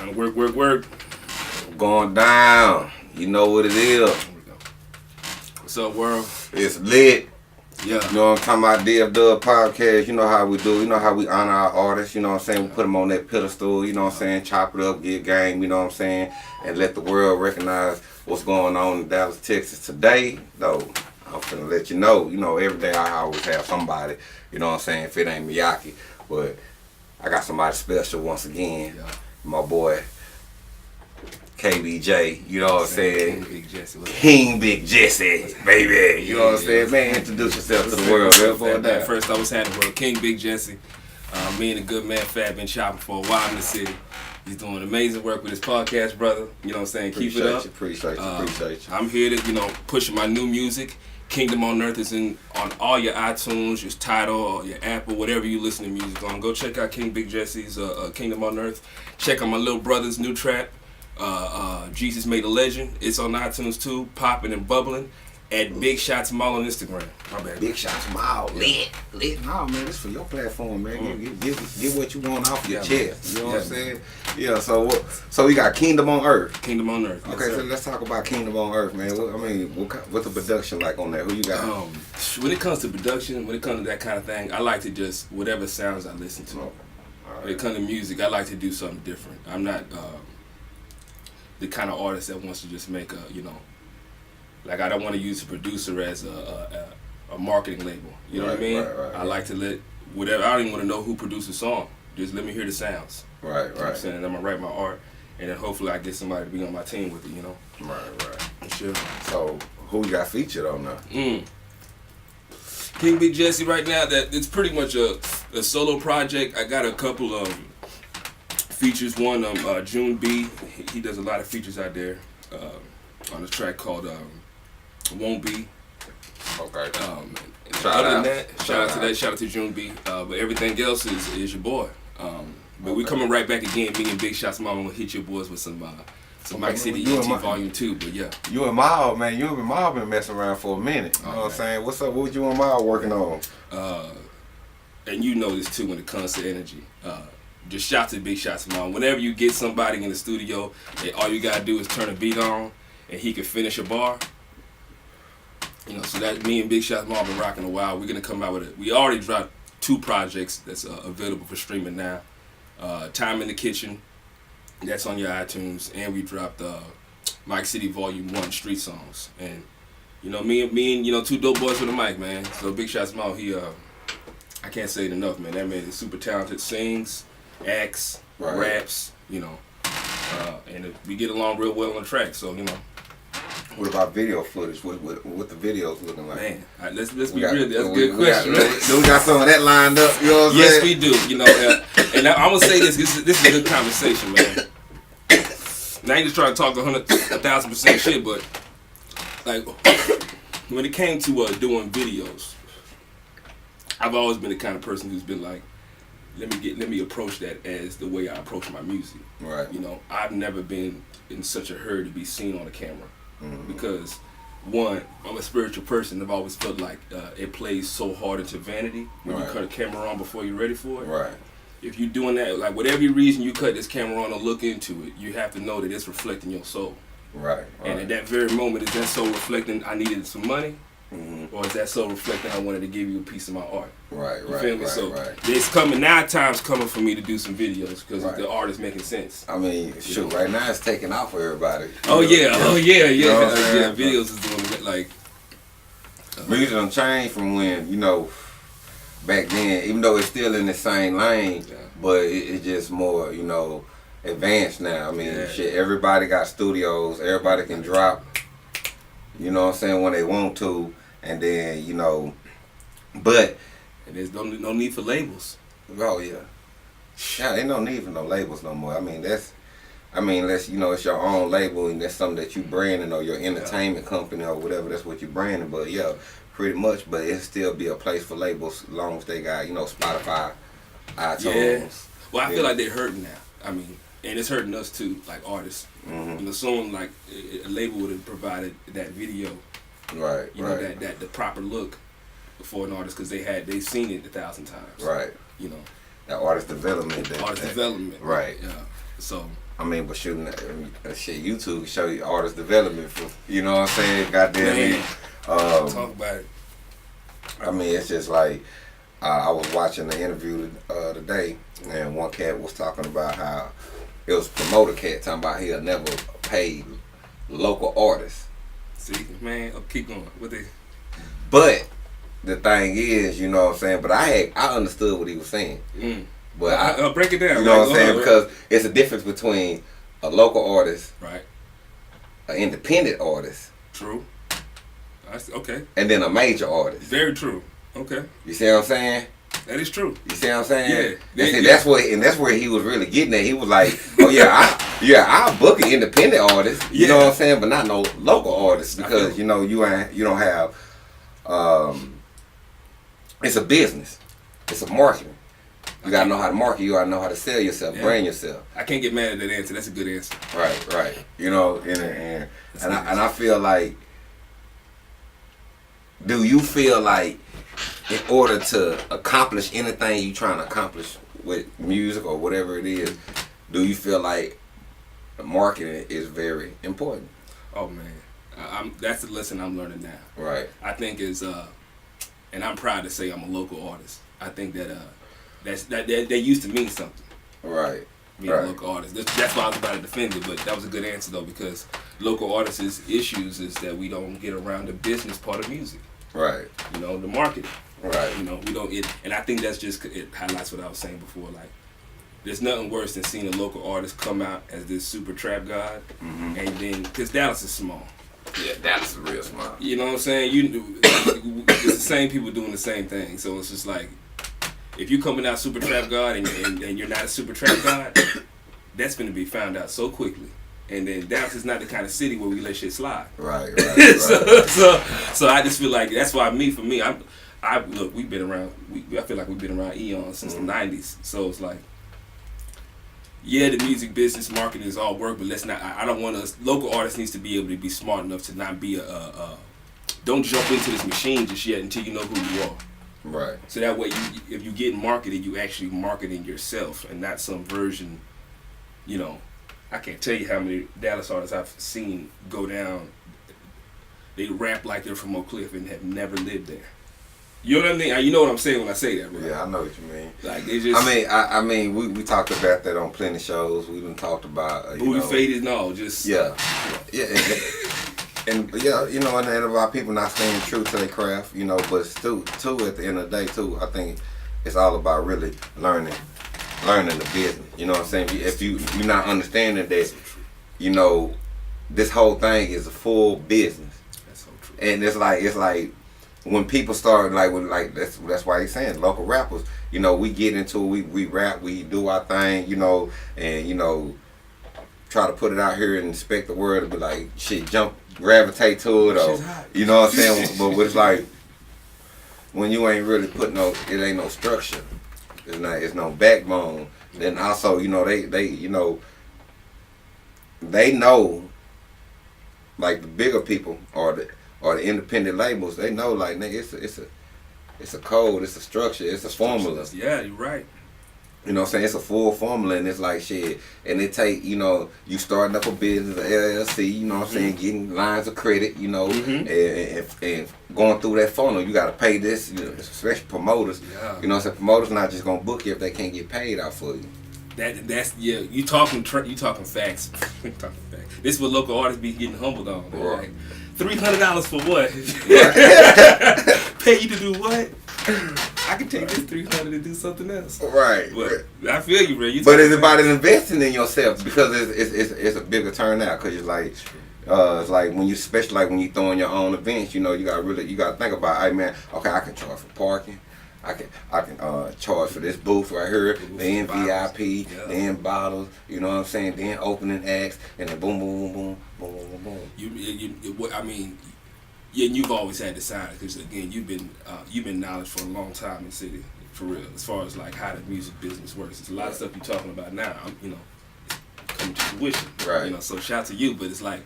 Trying to work. Going down. You know what it is. What's up, world? It's lit. Yeah. You know what I'm talking about? DFDUB podcast. You know how we do. You know how we honor our artists. You know what I'm saying? We put them on that pedestal. You know what I'm saying? Chop it up, get game. You know what I'm saying? And let the world recognize what's going on in Dallas, Texas today. Though, I'm finna let you know. You know, every day I always have somebody. You know what I'm saying? If it ain't Miyake. But I got somebody special once again. Yeah. My boy. KBJ, you know what I'm saying? King Big Jesse, baby. You know what I'm saying? Man, introduce yourself to the world. First, I was handing world. King Big Jesse. Me and the good man Fat been shopping for a while in the city. He's doing amazing work with his podcast, brother. You know what I'm saying? Keep it up. Appreciate you. I'm here to, pushing my new music. Kingdom on Earth is on all your iTunes, your Tidal, or your Apple, whatever you listen to music on. Go check out King Big Jesse's Kingdom on Earth. Check out my little brother's new track. Jesus Made a Legend. It's on iTunes too, popping and bubbling. At Big Shots Mall on Instagram. My bad. Big Shots Mall. Lit. No, man, this for your platform, man. Get what you want off your chest. You know what I'm saying? Yeah, so we got Kingdom on Earth. Kingdom on Earth. Okay, yes, so let's talk about Kingdom on Earth, man. What's the production like on that? Who you got? When it comes to production, when it comes to that kind of thing, I like to just, whatever sounds I listen to. Right. When it comes to music, I like to do something different. I'm not the kind of artist that wants to just make like I don't want to use a producer as a marketing label. You know what I mean? Right. I like to let whatever. I don't even want to know who produced the song. Just let me hear the sounds. Right. You know what I'm saying? I'm gonna write my art, and then hopefully I get somebody to be on my team with it. Right. Sure. So who you got featured on now? King Big Jesse right now. That it's pretty much a solo project. I got a couple of features. One, June B. He does a lot of features out there on a track called Won't Be. Okay. Shout out to June B. But everything else is your boy. But we coming right back again. Me and Big Shots Mama will hit your boys with some Mike City Eatin Volume 2. But yeah. You and Miles, man. You and Miles been messing around for a minute. You know what I'm saying? What's up? What you and Miles working on? And you know this too when it comes to energy. Just shout to Big Shots Mom. Whenever you get somebody in the studio, all you gotta do is turn a beat on, and he can finish a bar. So that me and Big Shots Mom been rocking a while. We're gonna come out with it. We already dropped 2 projects that's available for streaming now. Time in the Kitchen, that's on your iTunes, and we dropped Mike City Volume 1 Street Songs. And me and 2 dope boys with a mic, man. So Big Shots Mom, he I can't say it enough, man. That man is super talented, sings, acts, raps, and we get along real well on the track. So What about video footage? What the videos looking like? Man, let's be real. That's a good question. We got some of that lined up. You know what I'm yes, saying? we do. And I'm gonna say this. This is a good conversation, man. And I ain't just trying to talk 1,000% shit, but like when it came to doing videos, I've always been the kind of person who's been like, let me approach that as the way I approach my music. Right. I've never been in such a hurry to be seen on the camera. Because one, I'm a spiritual person. I've always felt like it plays so hard into vanity when you cut a camera on before you're ready for it. Right. If you're doing that, like whatever reason you cut this camera on or look into it, you have to know that it's reflecting your soul. Right. And at that very moment, is that soul reflecting I needed some money? Or is that so reflecting I wanted to give you a piece of my art? Right, you feel me? So it's coming now. Time's coming for me to do some videos because the art is making sense. I mean, shoot, right now it's taking off for everybody. Yeah. Yeah, videos is doing it like. Music done changed from when back then. Even though it's still in the same lane, but it's just more advanced now. I mean, shit. Everybody got studios. Everybody can drop. You know what I'm saying, when they want to, and then but and there's no need for labels. Oh yeah, ain't no need for no labels no more. I mean it's it's your own label and that's something that you branding or your entertainment company or whatever. That's what you branding. But yeah, pretty much. But it still be a place for labels as long as they got Spotify, iTunes. Yeah. Well, I feel like they're hurting now. I mean. And it's hurting us too, like artists. Someone like a label would have provided that video, that the proper look for an artist because they've seen it 1,000 times. Right. You know. That artist development. Development. Right. Yeah. So. I mean, but shooting shit, YouTube show you artist development for, you know what I'm saying? Goddamn it. Talk about it. I mean, it's just like I was watching the interview today, and one cat was talking about how it was a promoter cat talking about he'll never pay local artists. See, man, keep going. What they? But the thing is, you know what I'm saying? But I understood what he was saying. But I'll break it down. You know what I'm saying? Because it's a difference between a local artist, right, an independent artist, true. Okay. And then a major artist. Very true. Okay. You see what I'm saying? That is true. You see what I'm saying? Yeah. That's where he was really getting at. He was like, oh yeah, I'll book an independent artist. You know what I'm saying? But not no local artist because you know you don't have. It's a business. It's a marketing. You gotta know how to market. You gotta know how to sell yourself, brand yourself. I can't get mad at that answer. That's a good answer. Right. You know, and I feel like. Do you feel like in order to accomplish anything you trying to accomplish with music or whatever it is, do you feel like marketing is very important? Oh man, that's the lesson I'm learning now. Right. I think is, and I'm proud to say I'm a local artist. I think that that used to mean something. Right. Being a local artist. That's why I was about to defend it, but that was a good answer though because local artists' issues is that we don't get around the business part of music. Right. You know, the marketing. Right. You know, we don't. And I think that's just it highlights what I was saying before. Like, there's nothing worse than seeing a local artist come out as this super trap god, and then because Dallas is small. Yeah, Dallas is real small. You know what I'm saying? It's the same people doing the same thing. So it's just like, if you coming out super trap god and you're not a super trap god, that's going to be found out so quickly. And then Dallas is not the kind of city where we let shit slide. Right. So I just feel like that's why for me, look, we've been around. I feel like we've been around eons since the '90s. So it's like, yeah, the music business marketing is all work, but let's not. I don't want us. Local artists needs to be able to be smart enough to not be don't jump into this machine just yet until you know who you are. Right. So that way, if you get marketed, you actually marketing yourself and not some version, you know. I can't tell you how many Dallas artists I've seen go down. They rap like they're from Oak Cliff and have never lived there. You know what I mean? You know what I'm saying when I say that, right? Yeah, I know what you mean. Like they just. I mean, we talked about that on plenty shows. We done talked about. Booty faded, no, just. Yeah. And yeah, you know, and about people not staying true to their craft, you know, but too at the end of the day too, I think it's all about really learning the business. You know what I'm saying? If you're not understanding that, you know, this whole thing is a full business. That's so true. And it's like when people start that's why he's saying local rappers, you know, we get into it, we rap, we do our thing, you know, and you know, try to put it out here and expect the world to be like shit, gravitate to it, or you know what I'm saying? But it's like when you ain't really put it ain't no structure. It's no backbone. Then also, you know, they know, like the bigger people or the independent labels, they know like nigga, it's a code, it's a structure, it's a formula. Yeah, you're right. You know what I'm saying? It's a full formula, and it's like shit. And it take, you know, you starting up a business, an LLC, you know what I'm saying, getting lines of credit, you know, and going through that funnel. You got to pay this, you know, especially promoters. Yeah. You know what I'm saying? Promoters not just going to book you if they can't get paid out for you. That's you talking facts. This is what local artists be getting humbled on. Right. Like, $300 for what? Pay you to do what? I can take this $300 to do something else. Right. But I feel you, bro. But it's about investing in yourself because it's a bigger turnout. Because it's like when you, especially like when you throwing your own events, you know, you gotta think about, hey man, okay, I can charge for parking. I can charge for this booth right here, then VIP, then bottles, you know what I'm saying, then opening acts, and then boom, boom, boom, boom, boom, boom, boom. I mean, yeah, you've always had the sign because again, you've been knowledge for a long time in the city, for real. As far as like how the music business works, there's a lot of stuff you're talking about now. You know, coming to fruition, right? You know, so shout to you. But it's like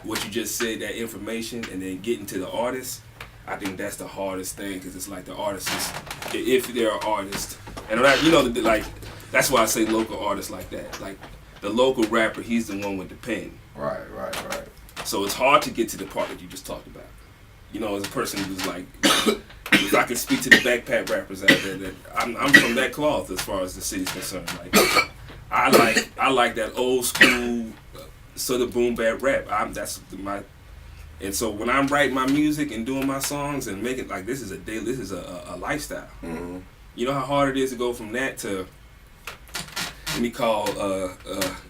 what you just said, that information, and then getting to the artists. I think that's the hardest thing because it's like the artists, if they're an artist, and you know, like that's why I say local artists like that. Like the local rapper, he's the one with the pen. Right. So it's hard to get to the part that you just talked about. You know, as a person who's like, if I can speak to the backpack rappers out there, that I'm from that cloth as far as the city's concerned. Like, I like that old school sort of boom bap rap. And so when I'm writing my music and doing my songs and making like this is a lifestyle. Mm-hmm. You know how hard it is to go from that to let me call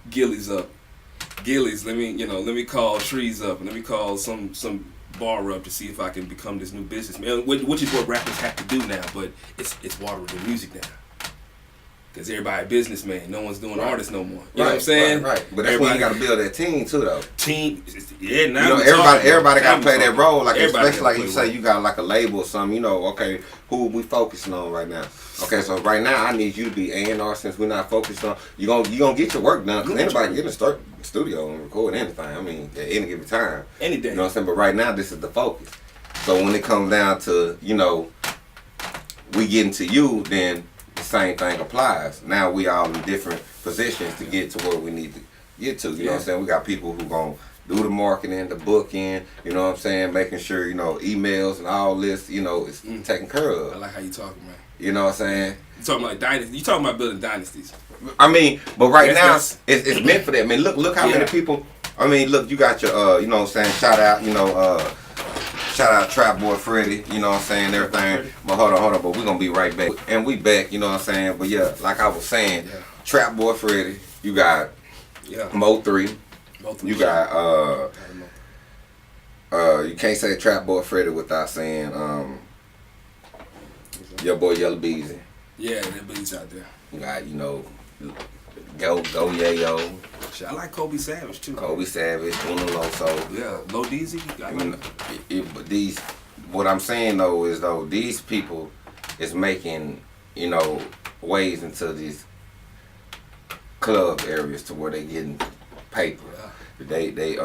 Gillies up. Gillies, let me call Trees up, and let me call some bar up to see if I can become this new businessman, which is what rappers have to do now. But it's watering the music now, because everybody a businessman. No one's doing artists no more. You know what I'm saying? Right. But that's when you got to build that team too, though. Yeah. Now everybody got to play that role. Like especially like you say, role. you got like a label or something. You know, okay, who we focusing on right now? Okay, so right now I need you to be A&R since we're not focused on you gonna get your work done because anybody get in the studio and record anything. I mean, at any given time, any day. You know what I'm saying? But right now this is the focus. So when it comes down to we getting to you, then the same thing applies. Now we all in different positions to get to where we need to get to. You know what I'm saying? We got people who gonna do the marketing, the booking, you know what I'm saying, making sure, emails and all this, is taken care of. I like how you talking, man. You know what I'm saying? You talking about dynasty? You talking about building dynasties? I mean, but right now that's it's meant for that. I mean, look how many people. I mean, look, you got your, you know what I'm saying? Shout out Trap Boy Freddy. You know what I'm saying? Everything. But hold on. But we're gonna be right back, and we back. You know what I'm saying? But yeah, like I was saying, Trap Boy Freddy. You got Mo3. You got you can't say Trap Boy Freddy without saying your boy Yellow Beezy. Yeah, that Beezy out there. You got Go Yayo. Shit, I like Kobe Savage too. Kobe Savage, Uno Loso. Yeah, Low Deezy. But what I'm saying though is these people is making ways into these club areas to where they getting paper. Yeah. They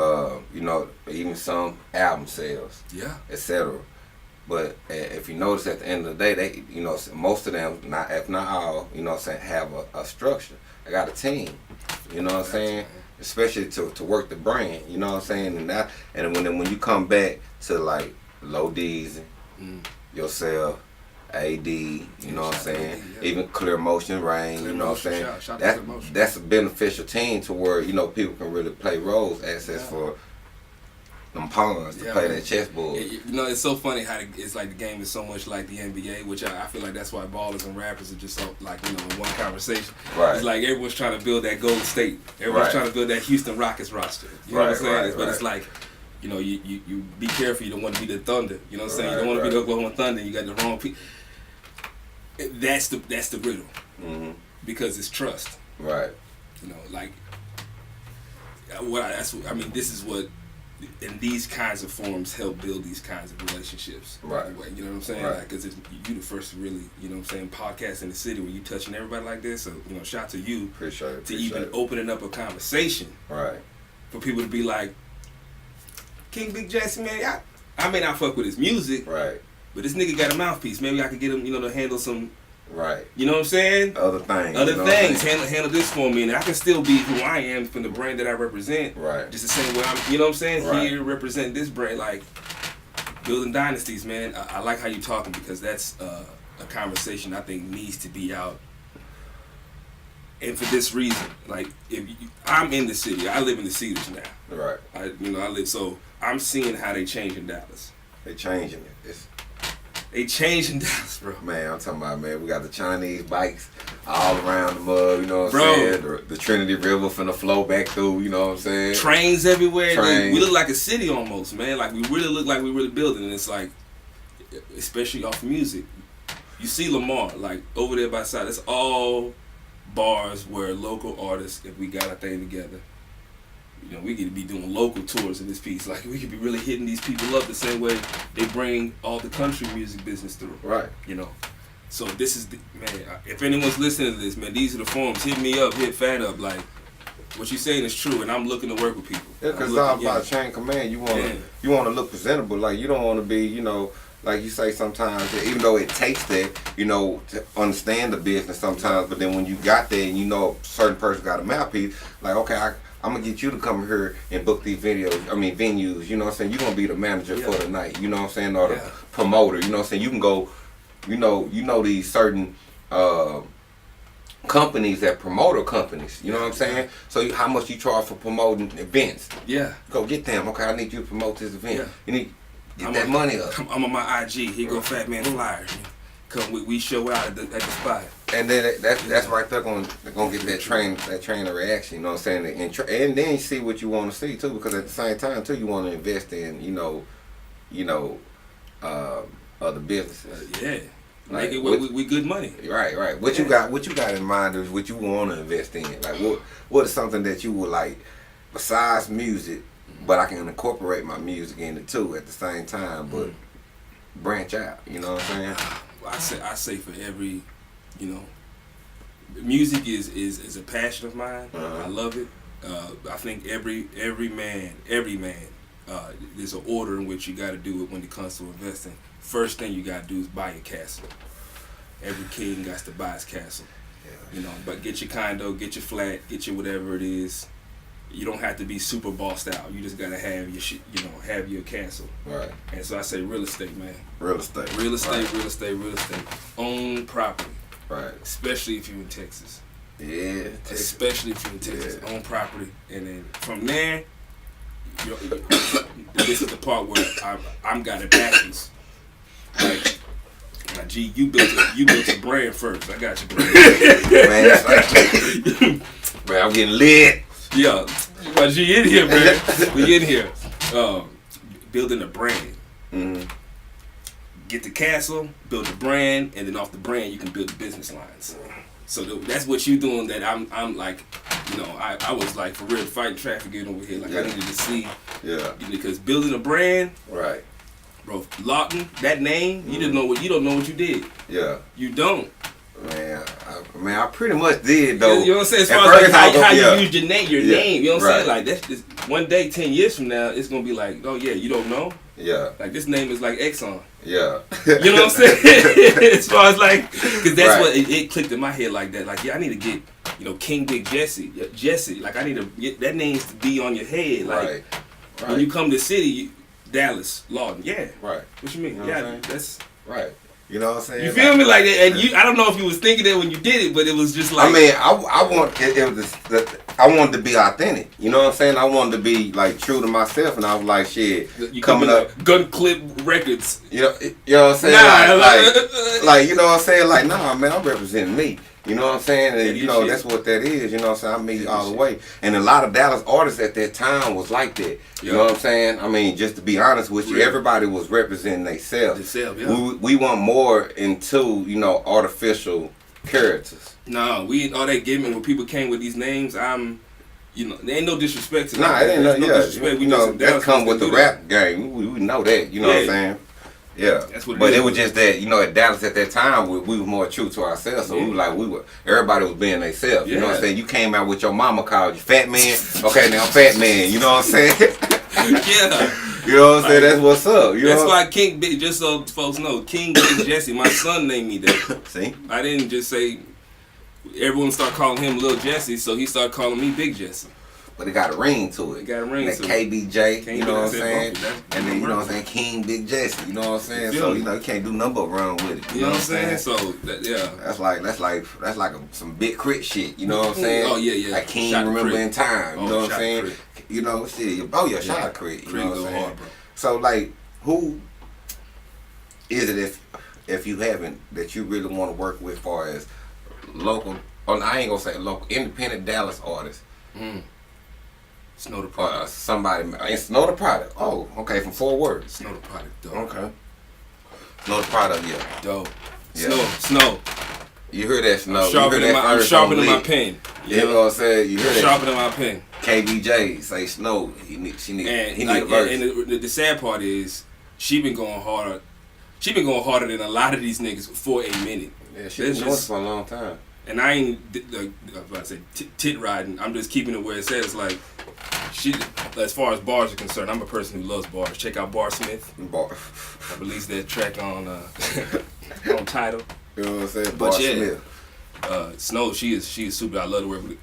even some album sales. Yeah. Etc. But if you notice at the end of the day, they most of them, if not all, have a structure. They got a team. You know what I'm saying? Especially to work the brand. You know what I'm saying? And when you come back to like Low D's, yourself, AD, you know what I'm saying? Even Clear Motion, Rain, you know what I'm saying? That's a beneficial team to where people can really play roles, access for them pawns to play that chessboard. It's so funny how it's like the game is so much like the NBA, which I feel like that's why ballers and rappers are just so like in one conversation. Right. It's like everyone's trying to build that Golden State. Everyone's trying to build that Houston Rockets roster. You know what I'm saying? But it's like, you be careful. You don't want to be the Thunder. You know what I'm saying? You don't want to be the Oklahoma Thunder. You got the wrong people. That's the riddle. Mm-hmm. Because it's trust. Right. This is what. And these kinds of forums help build these kinds of relationships. Right. Anyway, you know what I'm saying? Right. Because you the first to really, podcast in the city where you touching everybody like this. So, shout to you. Appreciate even opening up a conversation. Right. For people to be like, King Big Jackson, man, I may not fuck with his music. Right. But this nigga got a mouthpiece. Maybe I could get him, to handle some. Right. You know what I'm saying? Other things. Handle this for me, and I can still be who I am from the brand that I represent. Right. Just the same way I'm, you know what I'm saying? Right. Here represent this brand, like building dynasties, man. I like how you talking because that's a conversation I think needs to be out. And for this reason, like I'm in the city, I live in the Cedars now. Right. I live, so I'm seeing how they change in Dallas. They changing it. They changing Dallas, bro. Man, I'm talking about, man, we got the Chinese bikes all around the mud, you know what I'm saying? The Trinity River finna flow back through, you know what I'm saying? Trains everywhere. We look like a city almost, man. Like we really look like we really building. And it's like, especially off music, you see Lamar, like over there by the side, it's all bars where local artists, if we got our thing together, we could be doing local tours in this piece. Like, we could be really hitting these people up the same way they bring all the country music business through. Right. So this is, man, if anyone's listening to this, man, these are the forums. Hit me up, hit Fat up. Like, what you're saying is true, and I'm looking to work with people. Yeah, because it's all about chain command. You want to look presentable. Like, you don't want to be, like you say, sometimes, even though it takes that, you know, to understand the business sometimes, but then when you got there and you know a certain person got a mouthpiece, like, okay, I'm gonna get you to come here and book these venues, you know what I'm saying? You're gonna be the manager for the night, you know what I'm saying, or the promoter, you know what I'm saying? You can go, you know these certain companies that promoter companies, you know what I'm saying? So how much you charge for promoting events? Yeah. Go get them. Okay, I need you to promote this event. Yeah. You need get that money up. I'm on my IG. Here go Fat Man Flyers. Come, we show out at the spot. And then that's right there gonna get that train of reaction. You know what I'm saying? And then you see what you want to see too, because at the same time too, you want to invest in other businesses. Yeah. Like, make it we good money. Right. What you got in mind is what you want to invest in. Like what is something that you would like besides music, but I can incorporate my music in it too at the same time, but branch out. You know what I'm saying? Well, I say for every, you know, music is a passion of mine. I love it. I think every man, there's an order in which you got to do it when it comes to investing. First thing you got to do is buy your castle. Every king got to buy his castle. You know, but get your condo, get your flat, get your whatever it is. You don't have to be super bossed out. You just gotta have your shit, you know, have your castle. Right. And so I say real estate, man. Real estate. Own property. Right. Especially if you're in Texas. Yeah. Especially if you're in Texas. Own property. And then from there, this is the part where I'm got it backwards. Like, now, G, you built a brand first. I got your brand. Man, I'm getting lit. Yeah, but G in here, man. We in here. Building a brand. Get the castle, build a brand, and then off the brand you can build the business lines. So that's what you doing. That I'm like, you know, I was like for real fighting traffic getting over here. Like I needed to see. Yeah. Because building a brand. Right. Bro, Lawton, that name, you don't know what you did. Yeah. You don't. Man, I pretty much did though. You know what I'm saying? As far as like how you used your name, you know what I'm saying? Like that's just one day, 10 years from now, it's gonna be like, oh yeah, you don't know? Yeah. Like this name is like Exxon. Yeah. You know what I'm saying? As far as like, cause that's what it clicked in my head like that. Like, yeah, I need to get, you know, King Big Jesse. Like I need to get that name's to be on your head. Like when you come to the city, Dallas, Lawton. Yeah. Right. What you mean? You know that's right. You know what I'm saying? You feel me like that? And I don't know if you was thinking that when you did it, but it was just like. I mean, I wanted to be authentic. You know what I'm saying? I wanted to be like true to myself, and I was like, shit, you coming up, like Gun Clip Records. You know what I'm saying? Nah, like you know what I'm saying? Like, nah, man, I'm representing me. You know what I'm saying? And you know, that's what that is. You know what I'm saying? I mean, all the way. And a lot of Dallas artists at that time was like that. You know what I'm saying? I mean, just to be honest with you, everybody was representing themselves. We want more into, you know, artificial characters. No, all that gimmick when people came with these names, you know, there ain't no disrespect to that. Nah, it ain't no disrespect. You know, that come with the rap game. We know that. You know what I'm saying? Yeah, but it was just that, you know, at Dallas at that time, we were more true to ourselves. So we were like, everybody was being themselves. You know what I'm saying? You came out with your mama called you Fat Man. Okay, now I'm Fat Man. You know what I'm saying? Yeah. You know what I'm saying? That's what's up. That's why King Big, just so folks know, King Big Jesse, my son named me that. See? I didn't just say, everyone started calling him Lil Jesse, so he started calling me Big Jesse. But it got a ring to it. It got a ring to it. KBJ, you know what I'm saying? And then, you know what I'm saying, King Big Jesse, you know what I'm saying? So, you know, you can't do nothing but run with it. You know what I'm saying? So, yeah. That's like some big crit shit, you know what I'm saying? Oh, yeah. Like King Remember in Time, you know what I'm saying? You know, shit, shot of crit, you know what I'm saying? So, like, who is it if you haven't, that you really want to work with as far as local, I ain't gonna say local, independent Dallas artists? Snow the Product. Snow the Product. Oh, okay, from Fort Worth. Snow the Product, dope. Okay. Snow the Product, yeah. Dope. Yeah. Snow. You hear that, Snow? I'm sharpening my pen. You know what I'm saying? You hear that? Sharpening my pen. KBJ say Snow. He need a verse. And the sad part is, she been going harder. She been going harder than a lot of these niggas for a minute. Yeah, she been doing it for a long time. and I ain't like I say tit riding. I'm just keeping it where it says like she. As far as bars are concerned, I'm a person who loves bars. Check out Barsmith. I released that track on on Tidal. You know what I'm saying? But yeah, Snow, she is super. I love to work with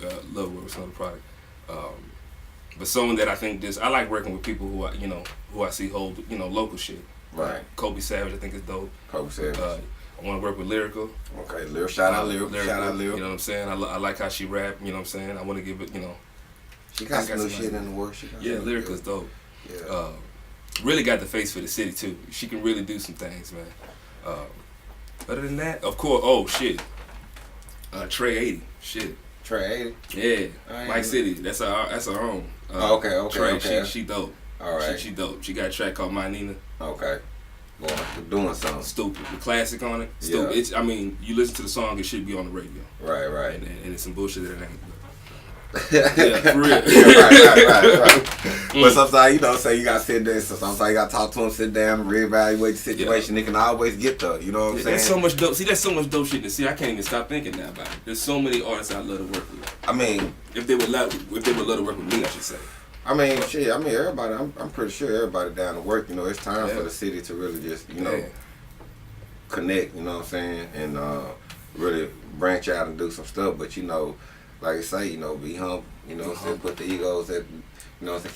Snow the product. But someone that I think I like working with people who I see hold local shit. Right. Kobe Savage, I think is dope. Kobe Savage. I want to work with Lyrical. Okay, shout out Lyrical. Shout out Lyrical. You know what I'm saying? I like how she rap. You know what I'm saying? I want to give it. She got some new shit in the works. Yeah, Lyrical's dope. Yeah. Really got the face for the city too. She can really do some things, man. Other than that, of course. Oh shit. Trey 80. Shit. Trey 80. Yeah. Mike City. That's our own. Okay. Trey, she dope. All right. She dope. She got a track called My Nina. Okay. Boy, we're doing something. Stupid. The classic on it. Stupid. Yeah. You listen to the song, it should be on the radio. Right. And it's some bullshit that it ain't. Yeah, for real. right. But sometimes, say you gotta sit there, so sometimes you gotta talk to them, sit down, reevaluate the situation. They can always get there, you know what I'm saying? There's so much dope. See, there's so much dope shit to see. I can't even stop thinking now about it. There's so many artists I love to work with. I mean, if they would love to work with me, I should say. Everybody. I'm pretty sure everybody down to work. It's time for the city to really just, connect. You know what I'm saying, and really branch out and do some stuff. But like I say, be humble. You know what I'm saying, put the egos at,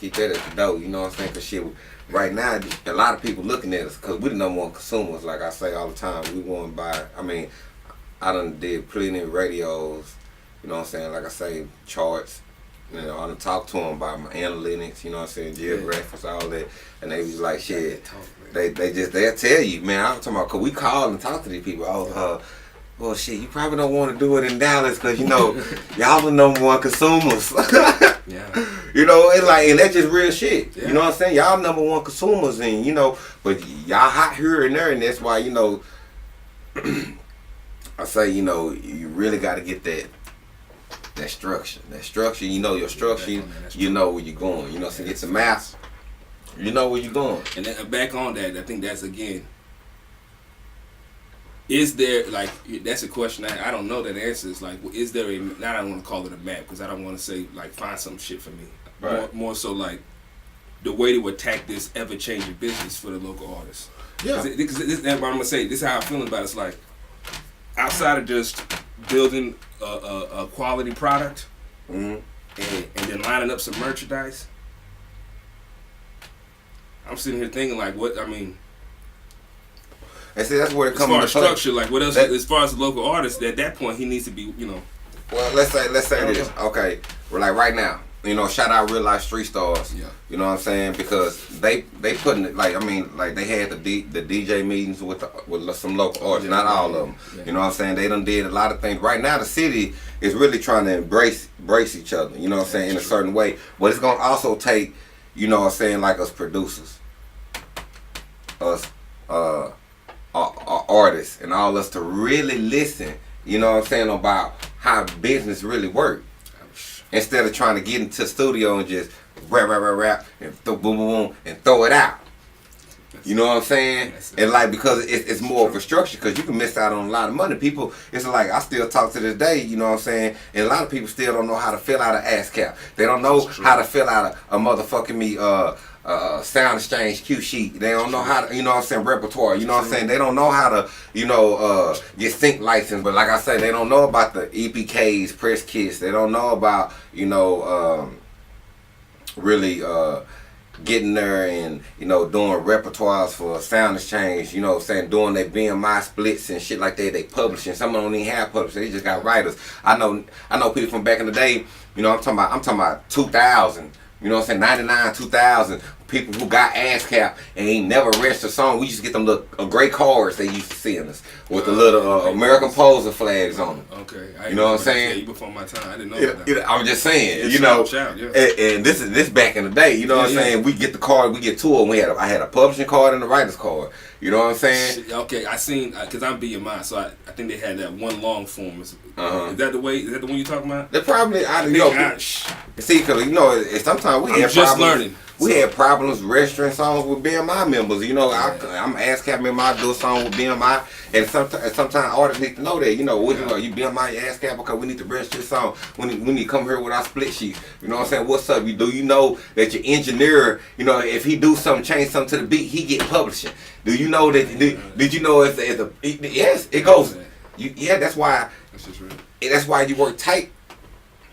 keep that at the door. You know what I'm saying, 'cause shit, right now a lot of people looking at us because we the number one consumers. Like I say all the time, we want to buy. I done did plenty of radios. You know what I'm saying, like I say, charts. I done talked to them about my analytics, you know what I'm saying, geographics, all that, and they was like, shit, they'll tell you, man. I'm talking about, 'cause we call and talk to these people. Well, shit, you probably don't want to do it in Dallas, 'cause y'all the number one consumers. Yeah. And that's just real shit. Yeah. You know what I'm saying? Y'all number one consumers, and but y'all hot here and there, and that's why I say you really got to get that structure. Your structure, you know where you're going. So get some maps, you know where you're going. And then back on that, I think that's again. Is there, that's a question I don't know that answers. Is there I don't want to call it a map because I don't want to say, find some shit for me. Right. More so, the way to attack this ever-changing business for the local artists. Yeah. Because I'm going to say, this is how I'm feeling about it. It's like, outside of just building a quality product and then lining up some merchandise, I'm sitting here thinking, and see, that's where it comes. As far as structure, what else? As far as the local artist, at that point, he needs to be, Well, let's say this. Okay, we're right now. Shout out Real Life Street Stars. Yeah. You know what I'm saying, because they putting it they had the DJ meetings with some local artists, not all of them. Yeah. You know what I'm saying? They done did a lot of things. Right now, the city is really trying to embrace each other. You know what I'm saying, in a certain way. But it's gonna also take, us producers, us our artists, and all us to really listen. You know what I'm saying, about how business really works. Instead of trying to get into the studio and just rap, and throw boom, boom, boom, and throw it out. You know what I'm saying? And because it's more of a structure, because you can miss out on a lot of money. People, it's I still talk to this day, you know what I'm saying? And a lot of people still don't know how to fill out an ASCAP. They don't know how to fill out a motherfucking sound exchange cue sheet. They don't know how to, repertoire. You know what I'm saying? They don't know how to, get sync license. But like I say, they don't know about the EPKs, press kits. They don't know about, really getting there and, doing repertoires for sound exchange, doing their BMI splits and shit like that. They publishing. Some of them don't even have publishers. They just got writers. I know people from back in the day, I'm talking about 2000. You know what I'm saying? 99, 2000. People who got ASCAP and ain't never registered a song. We used to get them little gray cards they used to send us with the little American Poser flags on them. Okay. You know what I'm saying? Before my time, I didn't know that. I'm just saying, yeah. and this back in the day. You know what I'm saying? We get the card, we get two of them. I had a publishing card and a writer's card. You know what I'm saying? Okay, I seen, because I'm BMI, so I think they had that one long form. Is that the way? Is that the one you talking about? They probably, see, because sometimes we I'm have just problems. learning. We had problems registering songs with BMI members. You know, I'm ASCAP BMI, do a song with BMI, and sometimes artists need to know that. You know, you BMI, you ASCAP, because we need to register this song. We need to come here with our split sheets. You know what I'm saying? What's up? You know that your engineer, you know, if he do something, change something to the beat, he get publishing. Do you know that? Did you know yes, it goes. That's why. That's just real. That's why you work tight.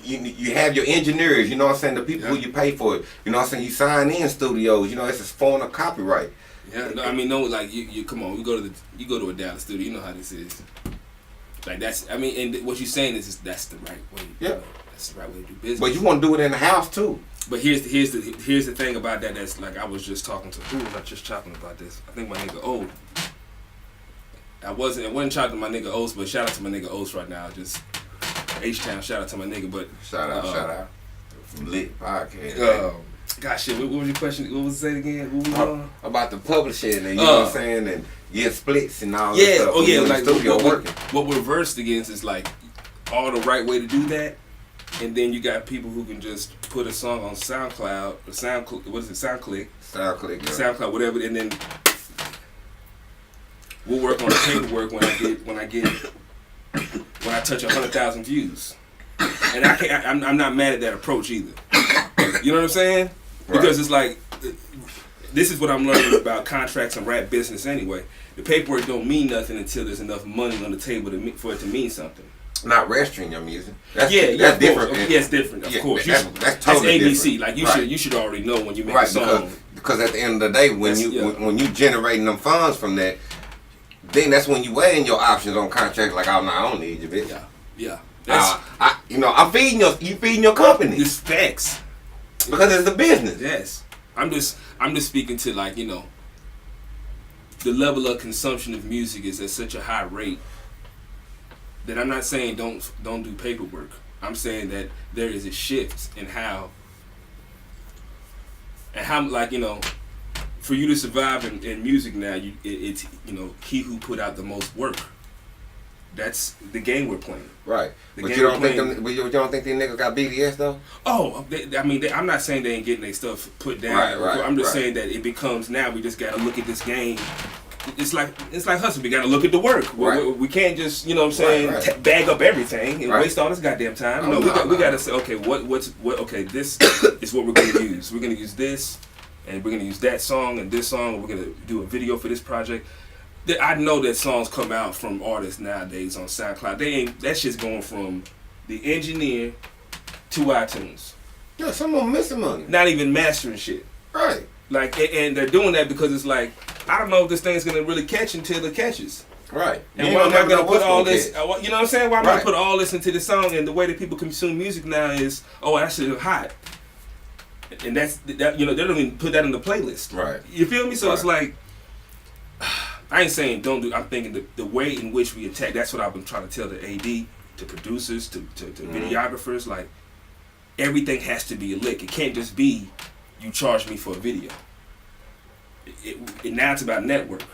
You have your engineers, you know what I'm saying, the people who you pay for it. You know what I'm saying, you sign in studios, you know, it's a form of copyright. Yeah, no, I mean, no, like you come on, you go to a Dallas studio, you know how this is. Like that's, I mean, and what you're saying is that's the right way. Yeah, that's the right way to do business. But you want to do it in the house too. But here's the thing about that. That's like, I was just talking to, who was I just talking about this? I think my nigga O. I wasn't talking to my nigga O's, but shout out to my nigga O's right now. Just H-Town, shout out to my nigga. But shout out from Lit Podcast. Gosh, shit, what was your question? What was it again? What was on? About the publishing and you know what I'm saying, and splits and all that stuff. Oh yeah, like studio what we're versed against is like all the right way to do that, and then you got people who can just put a song on SoundCloud or SoundClick, SoundCloud, whatever, and then we'll work on the paperwork when I touch 100,000 views, and I'm not mad at that approach either. You know what I'm saying? Because it's like, this is what I'm learning about contracts and rap business anyway. The paperwork don't mean nothing until there's enough money on the table for it to mean something. Not registering your music. That's different. Yeah, it's different. Of course, that's totally ABC. Different. Like you should already know when you make a song. Because at the end of the day, when you generating them funds from that, then that's when you weighing your options on contracts. Like, oh no, I don't need you, bitch. Yeah. I'm feeding your company. It's facts. Because it's the business. Yes. I'm just speaking to, like, you know, the level of consumption of music is at such a high rate that I'm not saying don't do paperwork. I'm saying that there is a shift in how like, you know, for you to survive in music now, it's you know, he who put out the most work. That's the game we're playing. Right. But you don't think these niggas got BDS though? Oh, I'm not saying they ain't getting their stuff put down. Right. I'm just saying that it becomes, now we just got to look at this game. It's like hustle. We got to look at the work. We can't just, you know what I'm saying, bag up everything and waste all this goddamn time. We got to say, okay, okay, this is what we're going to use. We're going to use this, and we're going to use that song and this song, and we're going to do a video for this project. I know that songs come out from artists nowadays on SoundCloud. That shit's going from the engineer to iTunes. Yeah, some of them missing money. Not even mastering shit. Right. Like, and they're doing that because it's like, I don't know if this thing's gonna really catch until it catches. Right. And why am I gonna put all this? You know what I'm saying? Why am I gonna put all this into the song? And the way that people consume music now is, oh, that shit is hot. And that you know, they don't even put that in the playlist. Right. You feel me? So it's like, I ain't saying don't do. I'm thinking the way in which we attack. That's what I've been trying to tell the AD, to producers, to videographers. Like, everything has to be a lick. It can't just be you charge me for a video. Now it's about network.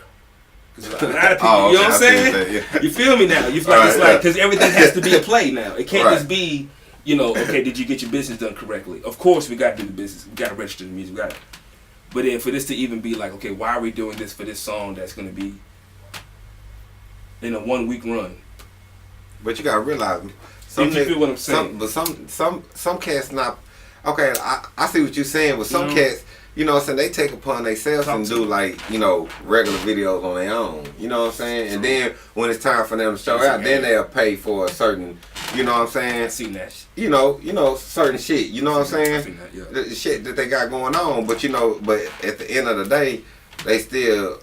Because a lot of people, you know what I'm saying? You feel me now? It's like because everything has to be a play now. It can't just be, you know, okay, did you get your business done correctly? Of course, we got to do the business. We got to register the music. But then for this to even be like, okay, why are we doing this for this song that's going to be in a 1 week run? But you got to realize, you feel what I'm saying? Some cats not, okay, I see what you're saying, but some cats, you know what I'm saying, they take upon themselves and do, like, you know, regular videos on their own. You know what I'm saying? And then when it's time for them to show out, then they'll pay for a certain, you know what I'm saying? I've seen that. You know, certain shit. You know what I'm saying? I've seen that, yeah. The shit that they got going on. But you know, but at the end of the day, they still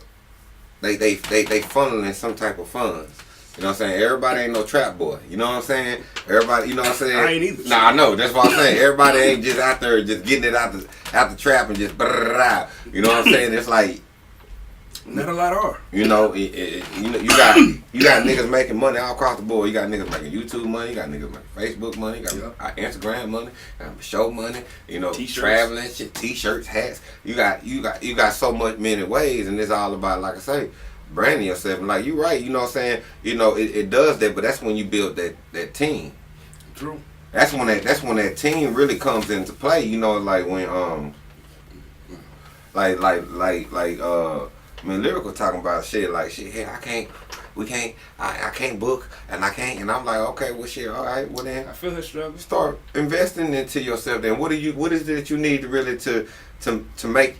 they funneling some type of funds. You know what I'm saying? Everybody ain't no trap boy. You know what I'm saying? Everybody, you know what I'm saying? I ain't either. Nah, I know. That's what I'm saying. Everybody ain't just out there just getting it out the trap and just brrrr. You know what I'm saying? It's like, not a lot are. You know, you got niggas making money all across the board. You got niggas making YouTube money. You got niggas making Facebook money. You got Instagram money. You got show money. You know, T-shirts. Traveling shit, T-shirts, hats. You got so many ways, and it's all about, like I say, branding yourself. And like you right, you know what I'm saying? You know, it does that, but that's when you build that team. True. That's when that team really comes into play. You know, like when mean, Lyrical talking about shit like shit. Hey, I can't book, and I can't, and I'm like, okay, well, shit, all right, well then, I feel her struggle. start investing into yourself. Then, what is it that you need to really to make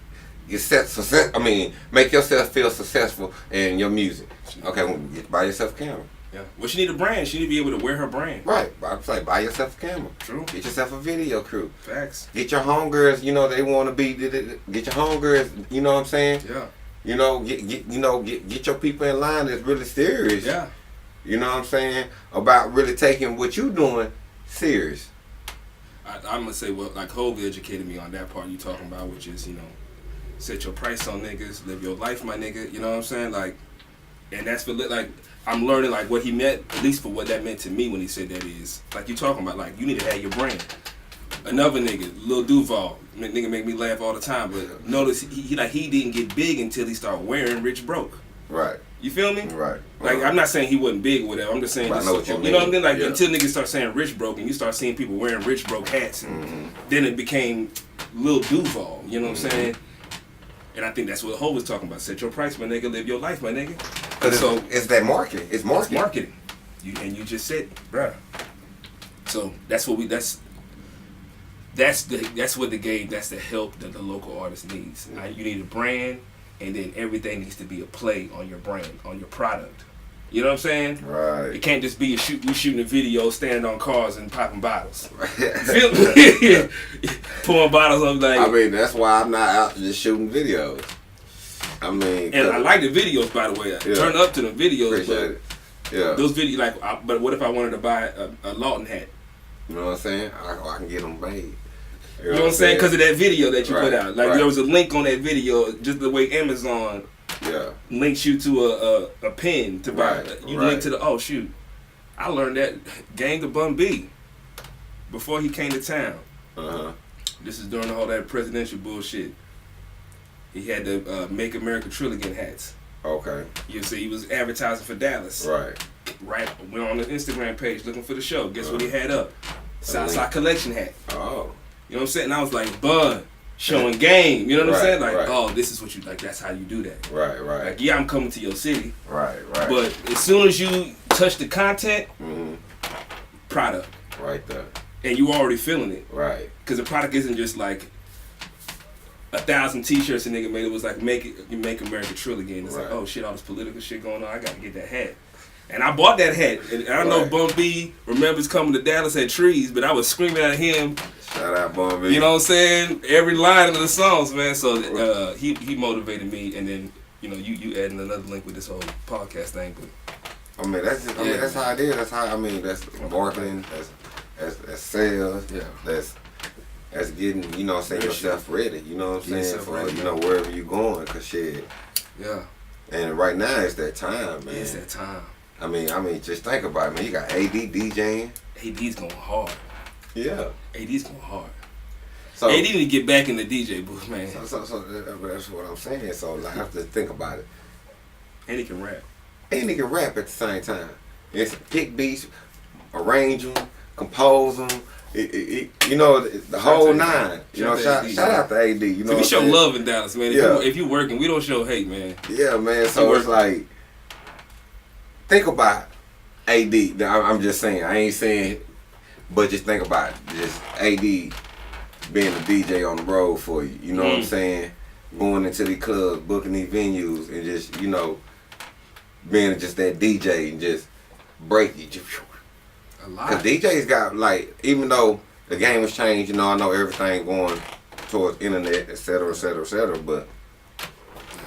yourself success? I mean, make yourself feel successful in your music. Okay, well, buy yourself a camera. Yeah. Well, she need a brand. She need to be able to wear her brand. Right. I'm like, buy yourself a camera. True. Get yourself a video crew. Facts. Get your homegirls. You know they want to be. Get your homegirls. You know what I'm saying? Yeah. You know, get your people in line that's really serious. Yeah. You know what I'm saying? About really taking what you doing serious. I'm gonna say, well, like Hov educated me on that part you talking about, which is, you know, set your price on niggas, live your life, my nigga. You know what I'm saying? Like, and that's for like. I'm learning like what he meant, at least for what that meant to me when he said that is like you talking about like you need to have your brand. Another nigga, Lil Duval, nigga make me laugh all the time, but notice he didn't get big until he started wearing Rich Broke. Right. You feel me? Right. Like I'm not saying he wasn't big or whatever. I'm just saying, I know what you know what I mean? Like yeah. until niggas start saying Rich Broke and you start seeing people wearing Rich Broke hats, and then it became Lil Duval. You know what I'm saying? And I think that's what Ho was talking about. Set your price, my nigga. Live your life, my nigga. So it's that marketing. It's marketing. It's marketing. You just said, bruh. So that's what that's the help that the local artist needs. You need a brand, and then everything needs to be a play on your brand, on your product. You know what I'm saying? Right. It can't just be we shooting a video, standing on cars and popping bottles. Feel me? Pouring bottles up like. I mean, that's why I'm not out just shooting videos. I mean, and I like the videos, by the way. I turn up to the videos, appreciate it. Yeah. Those videos, but what if I wanted to buy a Lawton hat? You know what I'm saying? I can get them made. You know what I'm saying? Because of that video that you put out. Like there was a link on that video, just the way Amazon links you to a pen to buy. You link to oh shoot, I learned that Gang of Bun B before he came to town. This is during all that presidential bullshit. He had the Make America Trillion hats. Okay. You see, he was advertising for Dallas. Right. Went on the Instagram page looking for the show. Guess what he had up? Southside Collection hat. Oh. You know what I'm saying? And I was like, Bun, showing game. You know what I'm saying? Like, right. oh, this is what you like. That's how you do that. Right. Like, yeah, I'm coming to your city. Right. But as soon as you touch the content, product. Right there. And you already feeling it. Right. Because the product isn't just like 1,000 t-shirts a nigga made. It was like Make America Trill again. It's like, oh shit, all this political shit going on. I gotta get that hat. And I bought that hat. And I don't know if Bun B remembers coming to Dallas at Trees, but I was screaming at him. Shout out Bun B. You know what I'm saying? Every line of the songs, man. So he motivated me, and then you know you adding another link with this whole podcast thing. But I mean that's just, that's how it is. That's how that's marketing. That's sales. Yeah. That's getting, you know what I'm saying, yourself ready, you know what I'm saying, for, you know, wherever you going, cause shit. Yeah. And right now it's that time, man. It's that time. I mean, just think about it, man. You got AD DJing. AD's going hard. Yeah. AD's going hard. So AD need to get back in the DJ booth, man. So that's what I'm saying. So I have to think about it. And he can rap. And he can rap at the same time. It's pick beats, arrange them, compose them. You know, the whole nine. You know, shout out to AD. You know, we show love in Dallas, man. If you working, we don't show hate, man. Yeah, man. So it's like, think about AD. I'm just saying. I ain't saying, but just think about it. Just AD being a DJ on the road for you. You know what I'm saying? Going into these clubs, booking these venues, and just, you know, being just that DJ and just break it. Because DJs got, like, even though the game has changed, you know, I know everything going towards internet, et cetera, but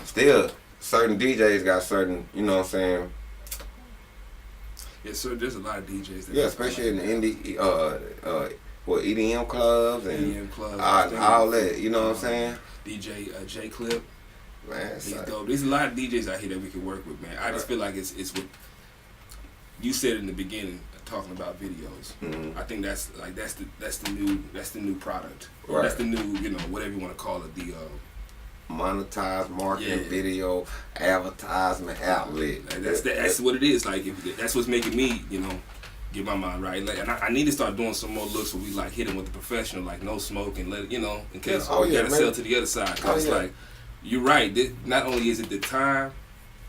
still, certain DJs got certain, you know what I'm saying? Yes, sir, there's a lot of DJs. That especially in the indie, EDM clubs and EDM clubs, all that, you know what I'm saying? DJ J Clip. Man, he's dope. There's a lot of DJs out here that we can work with, man. I just feel like it's what you said in the beginning, talking about videos. I think that's the new product. Right. That's the new, you know, whatever you want to call it, the monetized marketing video advertisement outlet. That's what it is. Like that's what's making me, you know, get my mind right. Like, and I need to start doing some more looks where we like hit it with the professional, like no smoke and let it, you know, in case we gotta sell to the other side. Cause like you're right. Not only is it the time,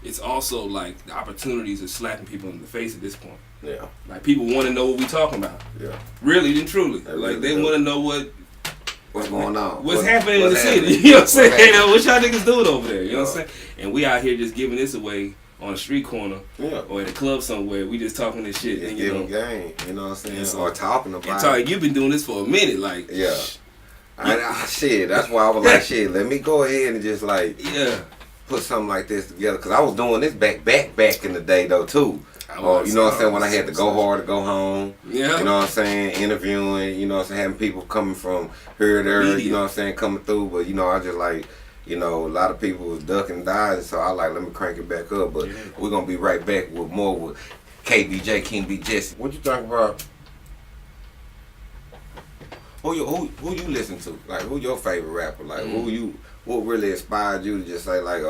it's also like the opportunities of slapping people in the face at this point. Yeah. Like people want to know what we talking about. Yeah. Really and truly. Really They want to know what's going on. What's happening in the city. You know what I'm saying? What y'all niggas doing over there? You know what I'm saying? And we out here just giving this away on a street corner or at a club somewhere. We just talking this shit. And, giving game. You know what I'm saying? So, or talking about it. You've been doing this for a minute. Like, yeah. Shit, that's why I was like, shit, let me go ahead and just like put something like this together. Because I was doing this back in the day though too. You know what I'm saying? When I had to go hard to go home. Yeah. You know what I'm saying? Interviewing, you know what I'm saying? Having people coming from here, there, you know what I'm saying? Coming through. But, you know, I just like, you know, a lot of people was ducking and dodging. So I like, let me crank it back up. But we're going to be right back with more with KBJ, King B. Jesse. What you talking about? Who you listen to? Like, who your favorite rapper? Like, what really inspired you to just say, like,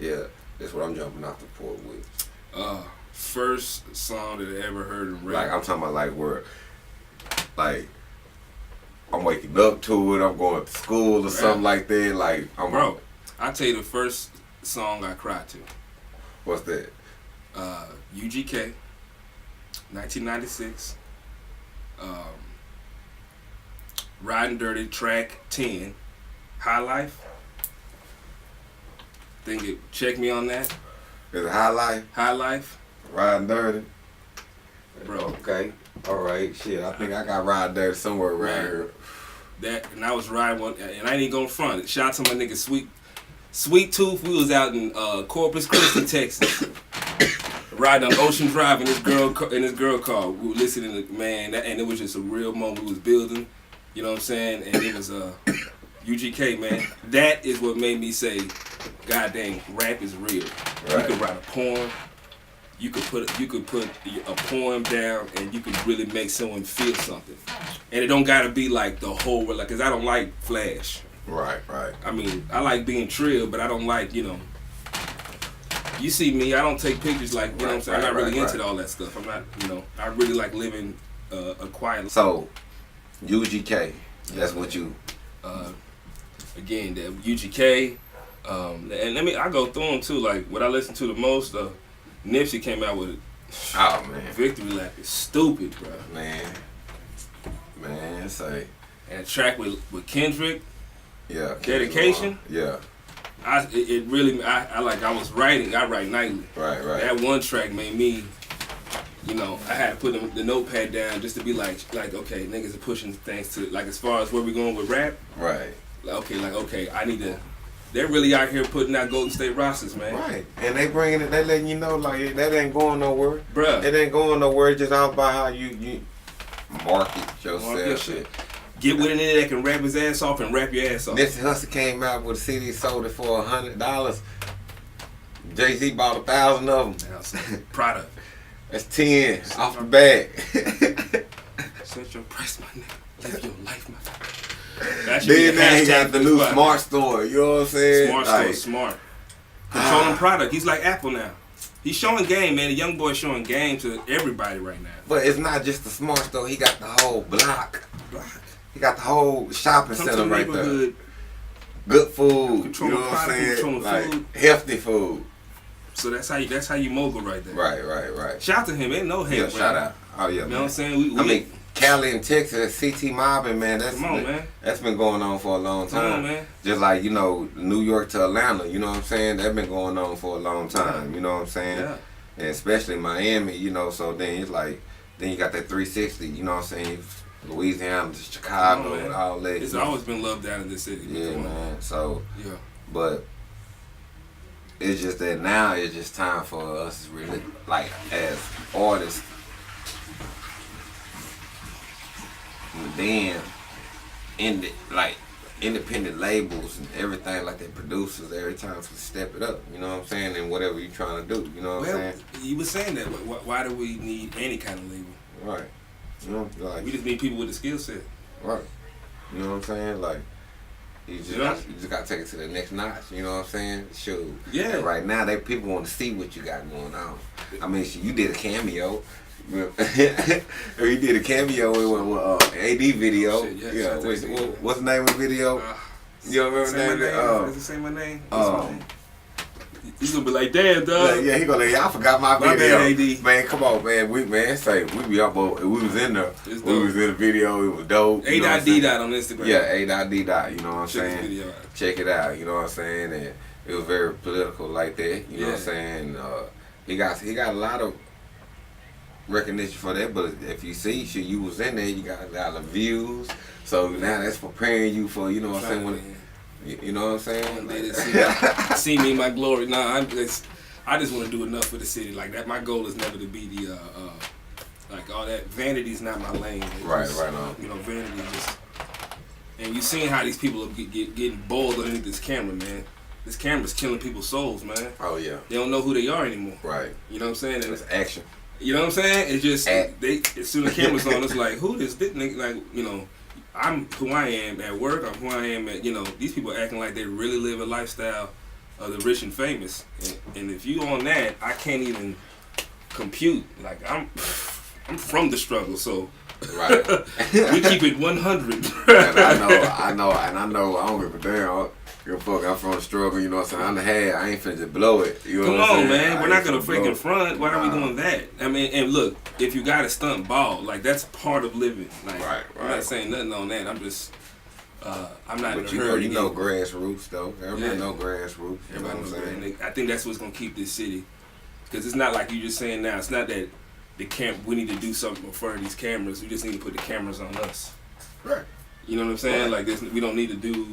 yeah, that's what I'm jumping off the port with? First song that I ever heard in rap. Like, I'm talking about, like, where, like, I'm waking up to it, I'm going to school or something like that. Like, Bro, I'll tell you the first song I cried to. What's that? UGK, 1996. Riding Dirty, track 10, High Life. Check me on that. Is it High Life? High Life. Riding Dirty. Bro. Okay. All right. Shit, I think I got Riding Dirty somewhere around here. And I was riding one, and I ain't even gonna front it. Shout out to my nigga Sweet Tooth. We was out in Corpus Christi, Texas. Riding on Ocean Drive in this girl car. We were listening to, man, and it was just a real moment we was building. You know what I'm saying? And it was UGK, man. That is what made me say, God dang, rap is real. Right. You could write a poem. You could put a poem down, and you could really make someone feel something. And it don't gotta be like the whole, like, cause I don't like flash. Right. I mean, I like being trill, but I don't like, you know. You see me, I don't take pictures like, you know what I'm saying? I'm not really into all that stuff. I'm not, you know, I really like living a quiet life. So, UGK, that's what you. Again, the UGK, and I go through them too. Like what I listen to the most, Nipsey came out with it. Oh man, Victory Lap is stupid, bro. Man, say. And a track with Kendrick. Yeah. Dedication. Yeah. I was writing. I write nightly. Right. That one track made me. You know, I had to put the notepad down just to be like, okay, niggas are pushing things to, like, as far as where we going with rap. Right. Okay, I need to. They're really out here putting out Golden State rosters, man. Right. And they bringing it. They letting you know, like, that ain't going nowhere. Bruh. It ain't going nowhere. It's just all about how you market yourself. Market your shit. Get with a nigga that can rap his ass off and rap your ass off. Nipsey Hussle came out with a CD, sold it for $100. Jay-Z bought 1,000 of them. Product. That's 10 off the bat. Set your price, my nigga. Live your life, my nigga. Then they got the new Smart Store. You know what I'm saying? Smart Store, smart. Controlling product. He's like Apple now. He's showing game, man. The young boy showing game to everybody right now. But it's not just the Smart Store. He got the whole block. He got the whole shopping center right there. Good food. Controlling product. Controlling food. Healthy food. So that's how you mogul right there. Right. Shout out to him. Ain't no hate. Yeah, shout out. Oh yeah. You know what I'm saying? I mean, Cali and Texas, CT mobbing, man. That's been going on for a long time. Come on, man. Just like, you know, New York to Atlanta. You know what I'm saying? That's been going on for a long time. Yeah. You know what I'm saying? Yeah. And especially Miami. You know, so then it's like, then you got that 360. You know what I'm saying? Louisiana to Chicago and all that. It's always been loved down in this city. Yeah, man. So yeah. But it's just that now it's just time for us really, like, as artists, then independent labels and everything, like the producers, every time to step it up. You know what I'm saying? And whatever you're trying to do. You know what I'm saying? You were saying that. Why do we need any kind of label? Right. You know, like, we just need people with the skill set. Right. You know what I'm saying? Like, you just got to take it to the next notch. You know what I'm saying? Shoot. Yeah. And right now, people want to see what you got going on. I mean, you did a cameo. Or you did a cameo with AD video. Shit, yeah. What's the name of the video? You don't remember that? Does it say my name? He's gonna be like, damn, dog. Yeah, he gonna like, I forgot my My video. bad, AD. Man, come on, man. We be up. We was in there. We was in the video. It was dope. A.D. on Instagram. Yeah, A.D. You know what I'm Check saying? the video out. Check it out. You know what I'm saying? And it was very political like that. You know what I'm saying? He got a lot of recognition for that. But if you see, shit, you was in there. You got a lot of views. So now that's preparing you for, you know what I'm saying? You know what I'm saying? See me in my glory. Nah, I just want to do enough for the city. Like that, my goal is never to be the like all that. Vanity's not my lane. Right on. You know, vanity just. And you seen how these people are getting boiled underneath this camera, man. This camera's killing people's souls, man. Oh yeah. They don't know who they are anymore. Right. You know what I'm saying? And it's action. You know what I'm saying? It's just as soon as the camera's on, it's like, who this nigga? Like, you know. I'm who I am at work. I'm who I am at, you know, these people acting like they really live a lifestyle of the rich and famous. And if you on that, I can't even compute. Like, I'm from the struggle, so right. we keep it 100. And I know, I don't give a damn. Give a fuck, I'm from the struggle, you know what I'm saying? I ain't finna just blow it. You know Come what I'm on, saying? man. We're not gonna freaking front. Why are we doing that? I mean, and look, if you got a stunt ball, like that's part of living. Like, right. I'm not saying nothing on that. I'm just, I'm not. But in a hurry you know grassroots though. Everybody know grassroots. You know Everybody what I'm saying? I think that's what's gonna keep this city, because it's not like you just saying now. It's not that we need to do something for these cameras. We just need to put the cameras on us. Right. You know what I'm saying? Like this, we don't need to do.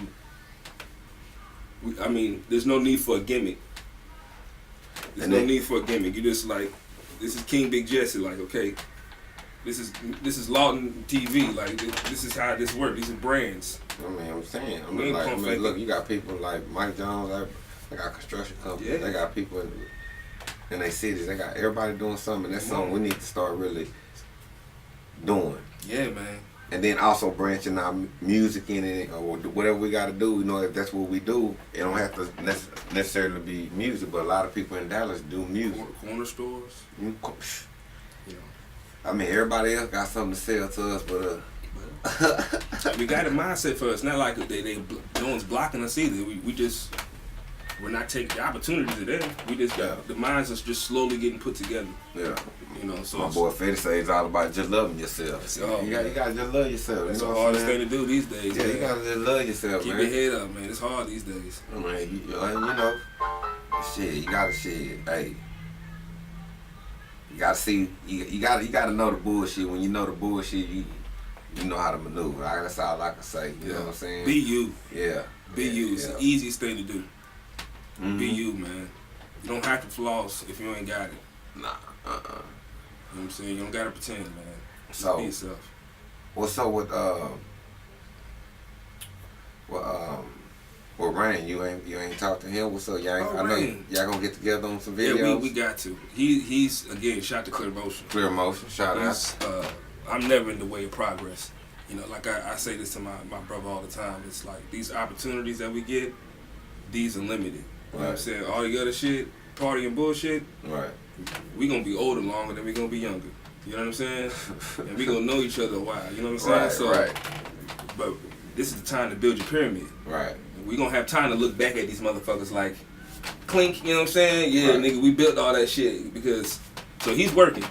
I mean, there's no need for a gimmick. There's no need for a gimmick. You just like, this is King Big Jesse. Like, okay, this is Lawton TV. Like, this is how this works. These are brands. I mean, I'm saying, look, you got people like Mike Jones. They got construction companies. Yeah. They got people in their cities. They got everybody doing something. That's something we need to start really doing. Yeah, man. And then also branching our music in it, or whatever we got to do. You know, if that's what we do, it don't have to necessarily be music. But a lot of people in Dallas do music. Corner stores. You know, I mean, everybody else got something to sell to us, but we got a mindset for us. Not like no one's blocking us either. We're not taking the opportunities are there. We just got the minds are just slowly getting put together. Yeah. You know, so my boy Frederick says it's all about just loving yourself. You gotta just love yourself. That's you know the hardest thing to do these days. Yeah, man. you gotta just love yourself, Keep man. your head up, man. It's hard these days. I mean, you know, shit. You gotta Hey, you gotta see. You gotta know the bullshit. When you know the bullshit, you know how to maneuver. That's all I can say. You know what I'm saying? Be you. Yeah. Be you. It's the easiest thing to do. Mm-hmm. Be you, man. You don't have to floss if you ain't got it. Nah. You know what I'm saying? You don't gotta pretend, man. Just So, be yourself. What's up with Ryan? You ain't talked to him. What's up, y'all? I know y'all gonna get together on some videos. Yeah, we got to. He's again shout to Clear Motion. Clear Motion, shout out. I'm never in the way of progress. You know, like I say this to my brother all the time. It's like these opportunities that we get, these are limited. You know what I'm saying? All the other shit, party and bullshit. Right. We gonna be older longer than we gonna be younger. You know what I'm saying? And we gonna know each other a while. You know what I'm saying? But this is the time to build your pyramid. Right. We gonna have time to look back at these motherfuckers like clink. You know what I'm saying? Yeah, nigga, we built all that shit because. So he's working.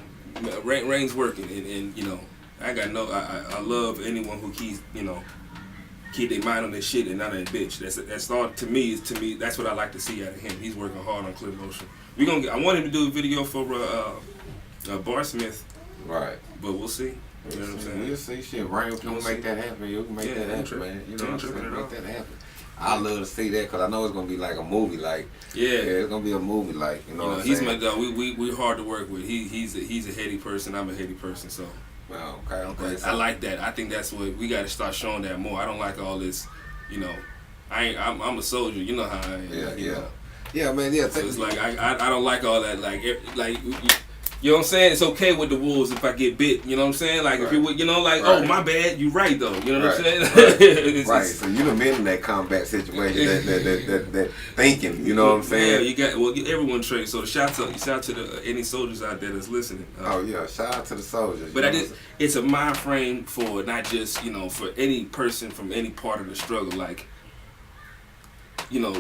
Rain's working, and you know, I love anyone who keeps their mind on their shit and not a bitch. That's all to me. That's what I like to see out of him. He's working hard on Clear Motion. I want him to do a video for Barsmith. Right. But we'll see. You know what I'm saying? We'll see. Shit, Rain can make that happen. You can make that happen, man. You know what I'm saying? Make that happen. I love to see that because I know it's gonna be like a movie. Like it's gonna be a movie. Like you know what I'm he's saying? my dog. We hard to work with. He's a heady person. I'm a heady person. So. Well, okay. I like that. I think that's what we got to start showing that more. I don't like all this, I'm a soldier. You know how I am. Yeah, man. Yeah. So it's like I don't like all that. Like you know what I'm saying? It's okay with the wolves if I get bit. You know what I'm saying? Like if you oh my bad, you right though. You know what I'm saying? Right. So you done been in that combat situation, that thinking. You know what I'm saying? Yeah, you got everyone trained. So shout out to any soldiers out there that's listening. Shout out to the soldiers. But it's a mind frame for not just for any person from any part of the struggle. Like you know,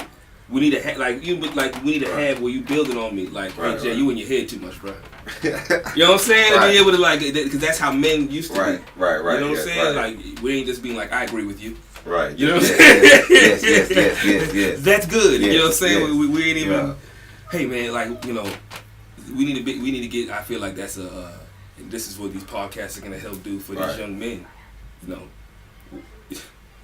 we need to have we need to have where you building on me. Like, hey Jay, you in your head too much, bro. You know what I'm saying? Be able to because that's how men used to be. Right. You know what I'm saying? Like, we ain't just being like, I agree with you. Right. You know what I'm saying? Yes. That's good. Yes, you know what I'm saying? Yes. We ain't even. Yeah. Hey man, like, you know, we need to get. I feel like that's and this is what these podcasts are gonna help do for these young men. You know.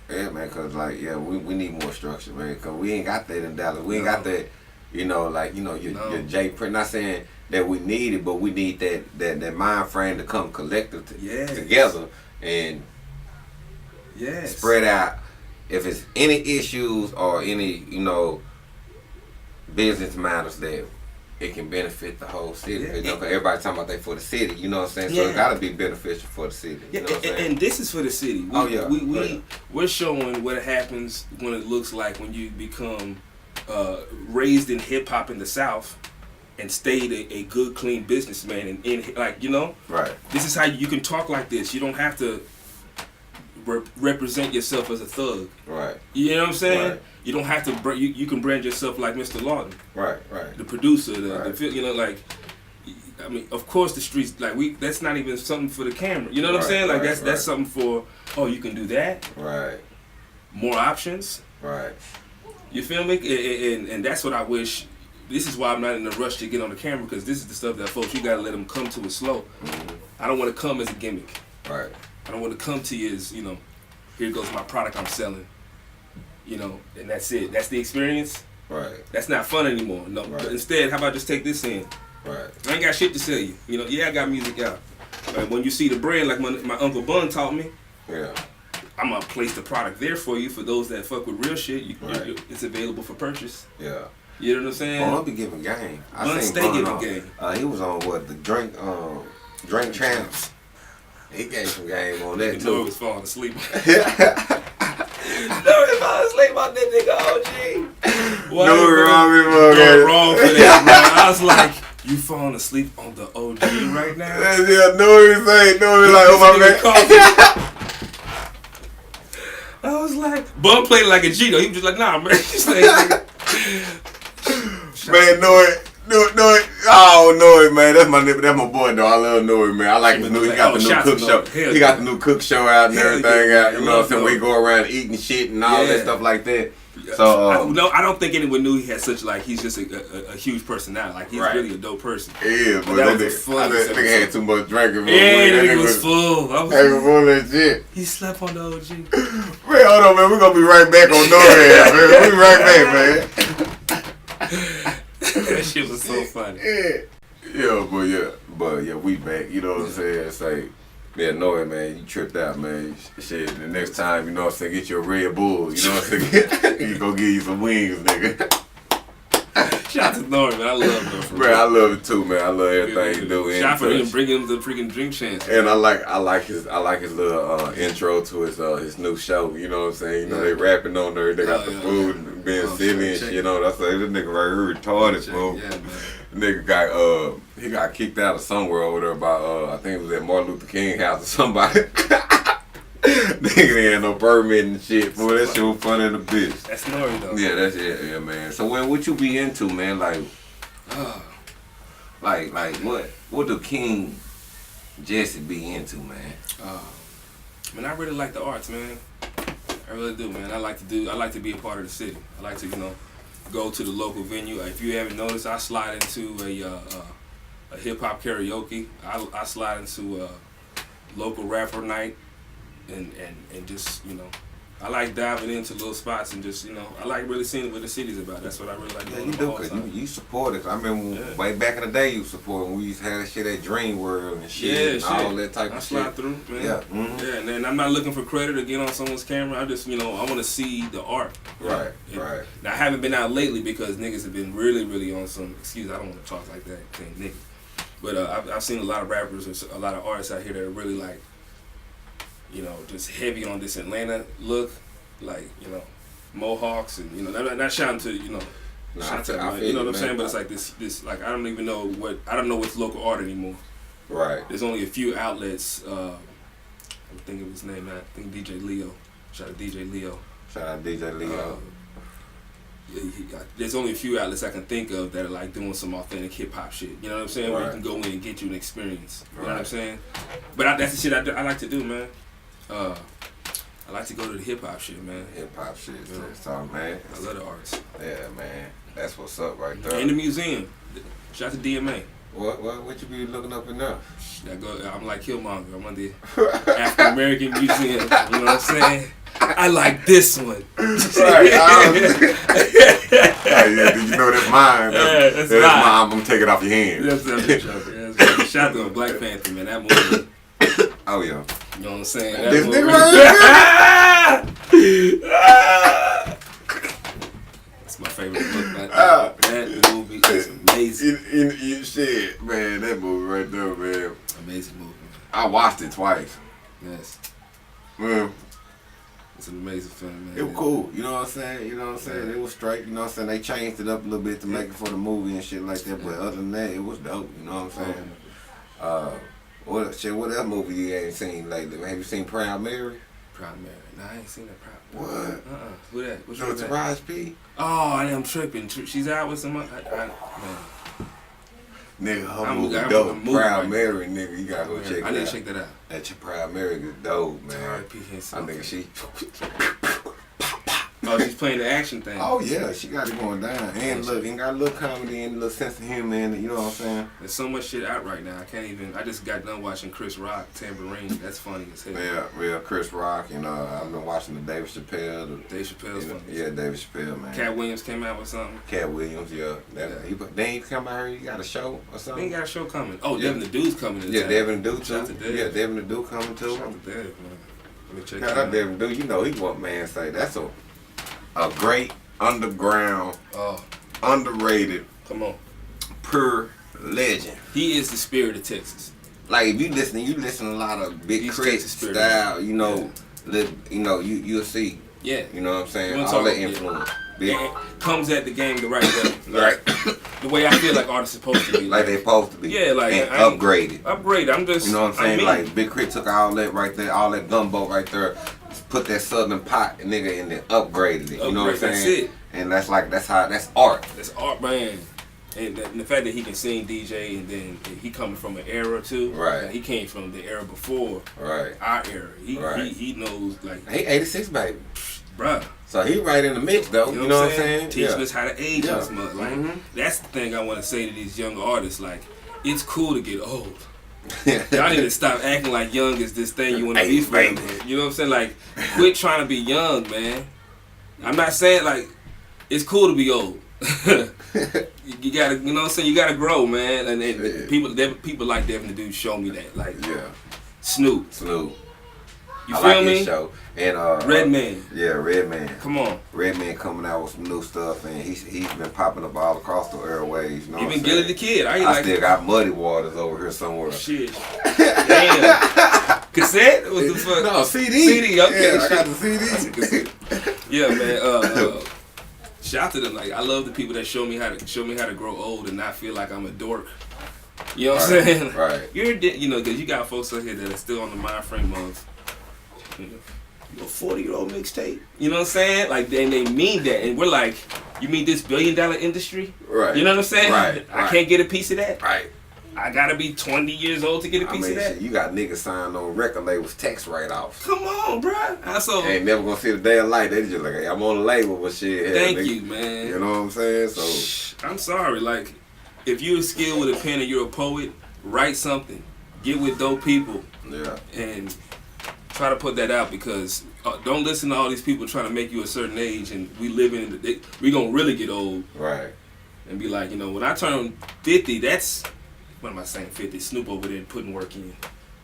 Yeah, man, cause like, we need more structure, man, cause we ain't got that in Dallas. We ain't got that, you know, like, you know, your J print. Not saying that we need it, but we need that mind frame to come collective together and spread out. If it's any issues or any, you know, business matters that it can benefit the whole city. You know, cause everybody talking about that for the city. You know what I'm saying? So it gotta be beneficial for the city. You know what I'm saying? And this is for the city. We're showing what happens when it looks like when you become raised in hip hop in the South and stayed a good, clean businessman and in like, you know. Right. This is how you can talk like this. You don't have to represent yourself as a thug. Right. You know what I'm saying? Right. You don't have to. You can brand yourself like Mr. Lawton. Right. The producer, the you know, like. I mean, of course, the streets like that's not even something for the camera. You know what I'm saying? Like that's something for. Oh, you can do that. Right. More options. Right. You feel me? And that's what I wish. This is why I'm not in a rush to get on the camera, because this is the stuff that folks, you gotta let them come to it slow. Mm-hmm. I don't want to come as a gimmick. Right. I don't want to come to you as, you know, here goes my product I'm selling. You know, and that's it. That's the experience. Right. That's not fun anymore. No. Right. But instead, how about just take this in? Right. I ain't got shit to sell you. You know, I got music out. But when you see the brand, like my Uncle Bun taught me, I'm gonna place the product there for you. For those that fuck with real shit, it's available for purchase. Yeah. You know what I'm saying? Bun be giving game. Bun stay giving game. He was on the drink champs. He gave some game on that too. N.O.R.E was falling asleep. N.O.R.E falling asleep on that nigga OG. N.O.R.E. wrong for that, bro. I was like, you falling asleep on the OG right now? N.O.R.E. like, oh my man. I was like, Bum played like a G though. He was just like, nah, man. Man, N.O.R.E, man. That's my boy though. I love N.O.R.E, man. I like his new. He got the new cook show. He got the new cook show out and everything out. You know what I'm saying? We go around eating shit and all that stuff like that. So I don't think anyone knew he had such he's just a huge personality. Like he's really a dope person. Yeah, but that nigga had too much drinking. Yeah, that nigga was full. I was full of shit. He slept on the OG. Man, hold on, man. We're gonna be right back on N.O.R.E, man. We'll be right back, man. That shit was so funny. But we back. You know what I'm saying? It's like, N.O.R.E, man, you tripped out, man. Shit, the next time, you know what I'm saying, get you a Red Bull. You know what I'm saying? You go give you some wings, nigga. Shout out to N.O.R.E, man. I love him. Man, I love it too, man. I love everything you do. Shout out for him bringing him the freaking drink chance. And I like his little intro to his new show. You know what I'm saying? You know they rapping on there. They got the food and being silly and shit. You know what I'm saying? This nigga right here retarded, bro. Yeah, man. Nigga he got kicked out of somewhere over there by I think it was at Martin Luther King house or somebody. Nigga ain't had no permit and shit. Boy, that shit was funny in the bitch. That's N.O.R.E though. Yeah, that's it, yeah, man. So what you be into, man? Like what do King Jesse be into, man? Man, I really like the arts, man. I really do, man. I like to be a part of the city. I like to, you know, go to the local venue. If you haven't noticed, I slide into a hip hop karaoke. I slide into a local rapper night, and just, you know, I like diving into little spots and just, you know, I like really seeing what the city's about. That's what I really like doing. Yeah, you do, cause you support it. I remember way back in the day you support when we used to have that shit at Dream World and shit and all that type of shit. I slide through, man. Yeah. Mm-hmm. Yeah, and then I'm not looking for credit or get on someone's camera. I just, you know, I want to see the art. Right. Now, I haven't been out lately because niggas have been really, really on some, I don't want to talk like that, nigga. But I've seen a lot of rappers or a lot of artists out here that are really like, you know, just heavy on this Atlanta look, like, you know, mohawks and, you know, not shouting to, you know, you know what I'm saying? But it's like this like, I don't even know what's local art anymore. Right. There's only a few outlets. I'm thinking of his name now. I think DJ Leo. Shout out DJ Leo. there's only a few outlets I can think of that are like doing some authentic hip hop shit. You know what I'm saying? Where you can go in and get you an experience. You know what I'm saying? But that's the shit I like to do, man. I like to go to the hip hop shit, man. Hip hop shit, so man. I love the artists. Yeah, man. That's what's up right there. In the museum. Shout out to DMA. What you be looking up in there? I'm like Killmonger. I'm on the African American Museum. You know what I'm saying? I like this one. Right. Yeah, did you know that's mine? That's mine. I'm gonna take it off your hands. That's shout out to Black Panther, man. That movie. Oh yeah. You know what I'm saying? This nigga right here. That's my favorite book, man. That movie is amazing. You shit, man. That movie right there, man. Amazing movie. I watched it twice. Yes. Man. It's an amazing film, man. It was cool, you know what I'm saying? It was straight, you know what I'm saying? They changed it up a little bit to make it for the movie and shit like that, but other than that, it was dope, you know what I'm saying? What else movie you ain't seen lately? Have you seen Proud Mary? Proud Mary. No, I ain't seen that Proud Mary. What? Who that? What's that? Taraji P? Oh, I'm tripping. She's out with some man. Nigga, her movie dope. Proud Mary, nigga, you gotta go check it out. I need to check that out. That Proud Mary is dope, man. I think she. Oh, she's playing the action thing. Oh yeah, she got it going down, and look, and got a little comedy and a little sense of humor in it. You know what I'm saying? There's so much shit out right now. I can't even. I just got done watching Chris Rock, Tambourine. That's funny as hell. Yeah, Chris Rock, and I've been watching the Dave Chappelle. Dave Chappelle's funny. Yeah, David Chappelle, man. Cat Williams came out with something. Cat Williams, yeah. They ain't come out here. He got a show or something. They ain't got a show coming. Oh, Devin the Dude's coming. Yeah, Devin the Dude too. Shout out to Dave. Yeah, Devin the Dude coming too. Shout out to Dave, man. Let me check that out. Devin the Dude, you know he what man say. That's a great underground, underrated, come on, pure legend. He is the spirit of Texas. Like if you listen to a lot of Big Crit style, you know, you'll see. Yeah. You know what I'm saying? All that influence. Yeah. Comes at the game the right way. Right. The way I feel like artists supposed to be. Like they supposed to be. Yeah, like and upgraded. Upgraded. I'm just. You know what I'm saying? Like Big Crit took all that right there, all that gumbo right there, put that southern pot nigga in there, upgraded it. You know what I'm saying? That's it. And that's art. That's art, man. And the fact that he can sing DJ, and then he coming from an era too. Right. He came from the era before. Right. Our era. He knows like. He 86 baby. Bruh. So he right in the mix though. You know what I'm saying? Teaching us how to age us, mother. Like that's the thing I want to say to these young artists. Like, it's cool to get old. Y'all need to stop acting like young is this thing you want to be from. You know what I'm saying? Like, quit trying to be young, man. I'm not saying like it's cool to be old. You gotta, you know what I'm saying? You gotta grow, man. And people like Devin the Dude show me that. Like, Snoop. You feel me? Show. And Redman. Yeah, Redman. Come on. Redman coming out with some new stuff, and he's been popping up all across the airways. You know Even Gilly the Kid. I still got Muddy Waters over here somewhere. Shit. Damn. Cassette? What the fuck? No, CD. CD. Okay. Yeah, I got the CD. Yeah, man. Shout to them. Like, I love the people that show me how to grow old and not feel like I'm a dork. You know what I'm saying? Right. Because you got folks out here that are still on the mind frame of, a 40-year-old mixtape. You know what I'm saying? Like, they mean that. And we're like, you mean this $1 billion industry? Right. You know what I'm saying? Right. I can't get a piece of that. Right. I gotta be 20 years old to get a piece of that. Shit, you got niggas signed on record labels, tax write-offs. Come on, bruh. They ain't never gonna see the day of light. They just like, hey, I'm on the label, but shit. Thank you, man. You know what I'm saying? So I'm sorry. Like, if you're skilled with a pen and you're a poet, write something. Get with dope people. Yeah. And try to put that out, because don't listen to all these people trying to make you a certain age, and we gonna really get old. Right. And be like, when I turn 50, that's, what am I saying, 50? Snoop over there putting work in.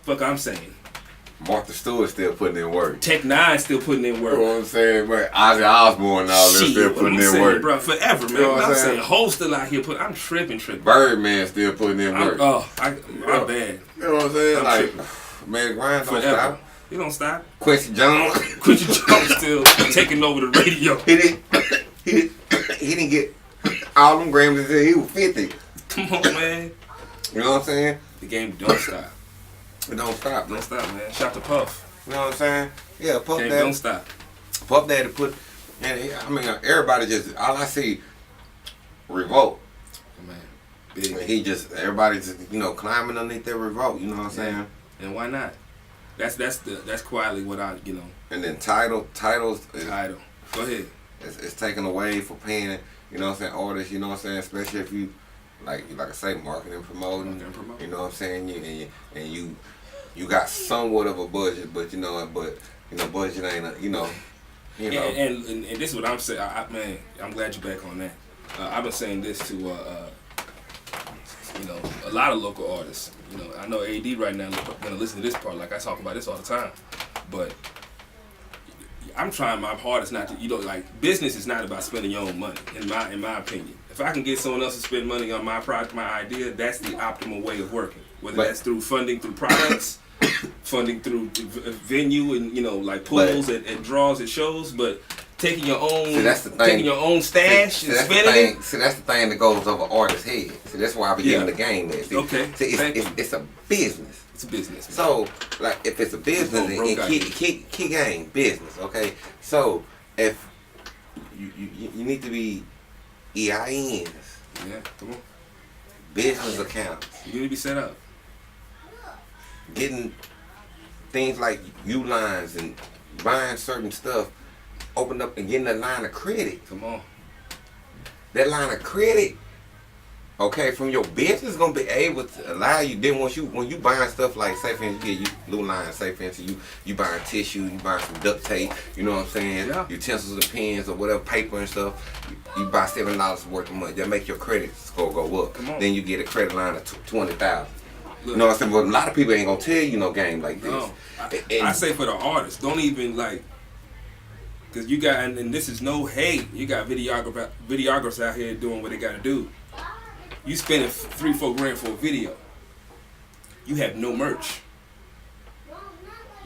Fuck I'm saying. Martha Stewart still putting in work. Tech Nine still putting in work. You know what I'm saying? But Ozzy Osbourne and all them still putting in work. Bro, forever, man. You know what I'm saying? Hoes still out here I'm tripping. Birdman still putting in work. My bad. You know what I'm saying? I'm like, tripping. Man, grind don't forever. stop. He don't stop. Quincy Jones. Quincy Jones still taking over the radio. He didn't get all them Grammys until he was 50. Come on, man. You know what I'm saying? The game don't stop. It don't stop. Don't stop, man. Shout to Puff. You know what I'm saying? Yeah, Puff Game Daddy. don't stop. Puff Daddy put And I mean, everybody just, all I see, Revolt. Man, big. He just, everybody just, you know, climbing underneath that Revolt, you know what I'm saying? And why not? That's quietly what I, you know. And then titles. Title. Go ahead. It's taken away for paying, you know what I'm saying, artists, you know what I'm saying, especially if you, like I say, marketing, promoting, you know what I'm saying, you got somewhat of a budget, but budget ain't, you know. And this is what I'm saying, man, I'm glad you're back on that. I've been saying this to, a lot of local artists. You know, I know AD right now gonna listen to this part, like I talk about this all the time, but I'm trying my hardest not to, like, business is not about spending your own money, in my opinion. If I can get someone else to spend money on my project, my idea, that's the optimal way of working. Whether that's through funding through products, funding through venue and, like pools and draws at shows, but taking your own, taking your own stash and spending it. See, that's the thing that goes over artists' heads. See, that's why I be getting the game there. See, it's a business. It's a business. Man. So, like, if it's a business, key game, business, okay? So, if you need to be EINs. Yeah, come on. Business accounts. You need to be set up. Getting things like U-lines and buying certain stuff, open up and getting a line of credit. Come on. That line of credit, okay, from your business is gonna be able to allow you. Then when you buying stuff like, say for instance, you get blue line, say for instance, you buying tissue, you buying some duct tape, you know what I'm saying? Yeah. Utensils and pens or whatever, paper and stuff. You buy $7 worth of money. That make your credit score go up. Come on. Then you get a credit line of $20,000. You know what I'm saying? But a lot of people ain't gonna tell you no game like this. No. I say for the artists, don't even like. Cause you got, and this is no hate, you got videographers out here doing what they gotta do. You spending $3-4 grand for a video. You have no merch.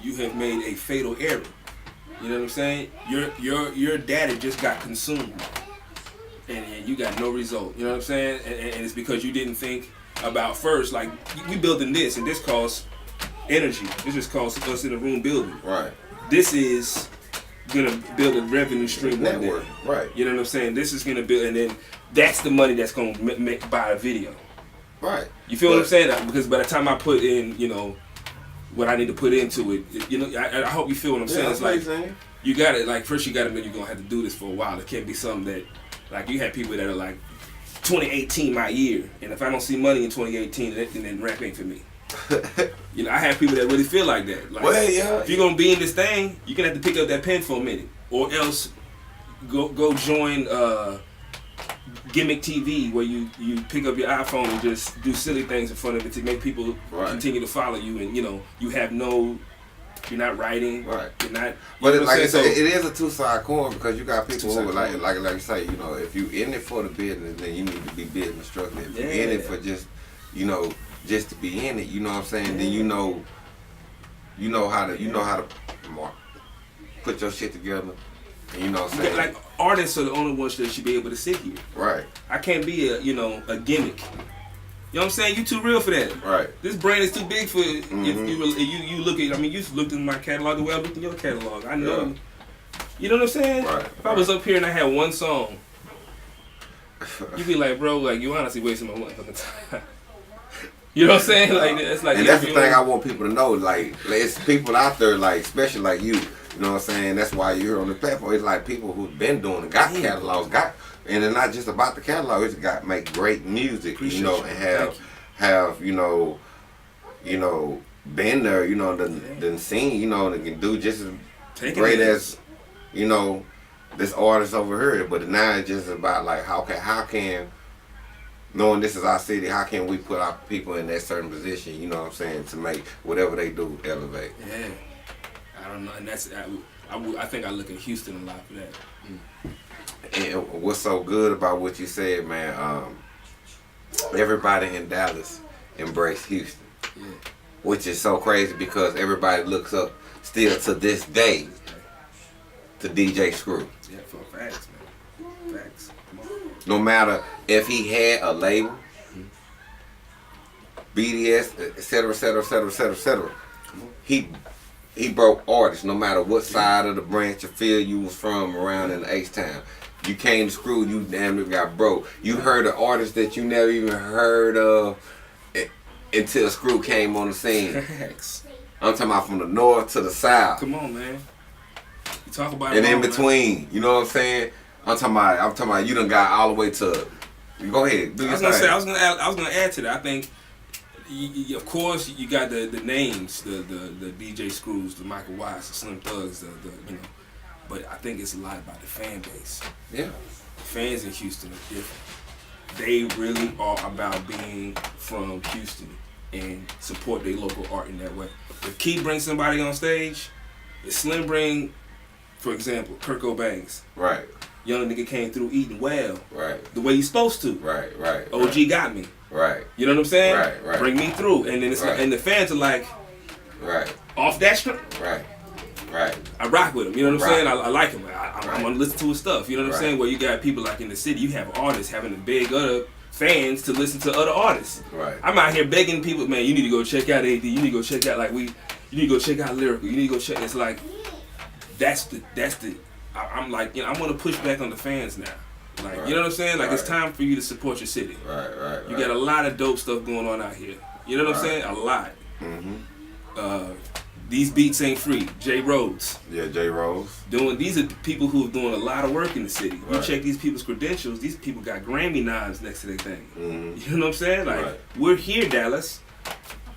You have made a fatal error. You know what I'm saying? Your data just got consumed, and you got no result. You know what I'm saying? And it's because you didn't think about first. Like, we building this, and this costs energy. This just costs us in a room building. Right. This is gonna build a revenue stream network, right? You know what I'm saying? This is gonna build, and then that's the money that's gonna buy a video, right? You feel what I'm saying? Because by the time I put in, what I need to put into it, I hope you feel what I'm saying. It's like you got it. Like, first you got to know you're gonna have to do this for a while. It can't be something that, like, you have people that are like, 2018 my year, and if I don't see money in 2018, then rap ain't for me. I have people that really feel like that. Like, if you're gonna be in this thing, you're gonna have to pick up that pen for a minute, or else go join Gimmick TV, where you pick up your iPhone and just do silly things in front of it to make people continue to follow you, and you have you're not writing, you're not. But like I said, it is a two-side coin, because you got people who like you say, if you in it for the business, then you need to be business structured. If you're in it for just just to be in it, you know what I'm saying? Then you know how to put your shit together. And you know what I'm saying? Like, artists are the only ones that should be able to sit here. Right. I can't be a gimmick. You know what I'm saying? You too real for that. Right. This brand is too big for if you look at. I mean, you've looked in my catalog the way I looked in your catalog. I know. Yeah. You know what I'm saying? Right. If I was up here and I had one song, you'd be like, bro, like, you honestly wasting my motherfucking time. You know what I'm saying? Like, it's like. And that's the thing I want people to know. Like, it's people out there, like, especially like you. You know what I'm saying? That's why you're here on the platform. It's like people who've been doing it, got catalogs, and it's not just about the catalog. It's got make great music, and have been there, done seen, and can do just as great as this artist over here. But now it's just about like how can knowing this is our city, how can we put our people in that certain position? You know what I'm saying, to make whatever they do elevate. Yeah. I don't know, and that's I think I look at Houston a lot for that. And what's so good about what you said, man? Everybody in Dallas embraced Houston, which is so crazy, because everybody looks up still to this day to DJ Screw. Yeah, for facts, man. Facts. Come on. No matter if he had a label, BDS, etc., etc., etc., etc., etc., he he broke artists no matter what side of the branch of field you was from around in the H-Town. You came to school, you damn near got broke. You heard of artists that you never even heard of until Screw came on the scene. I'm talking about from the north to the south. Come on, man. You talk about and it in wrong, between, man. You know what I'm saying? I'm talking about you done got all the way to. Go ahead. Do I was gonna add to that. I think, of course, you got the names, the DJ Screws, the Michael Watts, the Slim Thugs, the you know. But I think it's a lot about the fan base. Yeah. Fans in Houston are different. They really are about being from Houston and support their local art in that way. If Key brings somebody on stage, if Slim bring, for example, Kirk O'Banks. Right. Young nigga came through eating well. Right. The way he's supposed to. Right. OG got me. Right. You know what I'm saying? Right. Bring me through. And then it's like, and the fans are like, off that string. Right. I rock with him. You know what I'm saying? I like him. I'm gonna listen to his stuff. You know what I'm saying? Where you got people like in the city, you have artists having to beg other fans to listen to other artists. Right. I'm out here begging people, man, you need to go check out AD. You need to go check out you need to go check out Lyrical. You need to go check. It's like that's the. I'm like, you know, I'm gonna push back on the fans now. Like, you know what I'm saying? Like, it's time for you to support your city. Right. You got a lot of dope stuff going on out here. You know what I'm saying? A lot. These beats ain't free. J Rhodes. Yeah, J Rhodes. These are people who are doing a lot of work in the city. You check these people's credentials. These people got Grammy nods next to their thing. You know what I'm saying? Like, we're here, Dallas.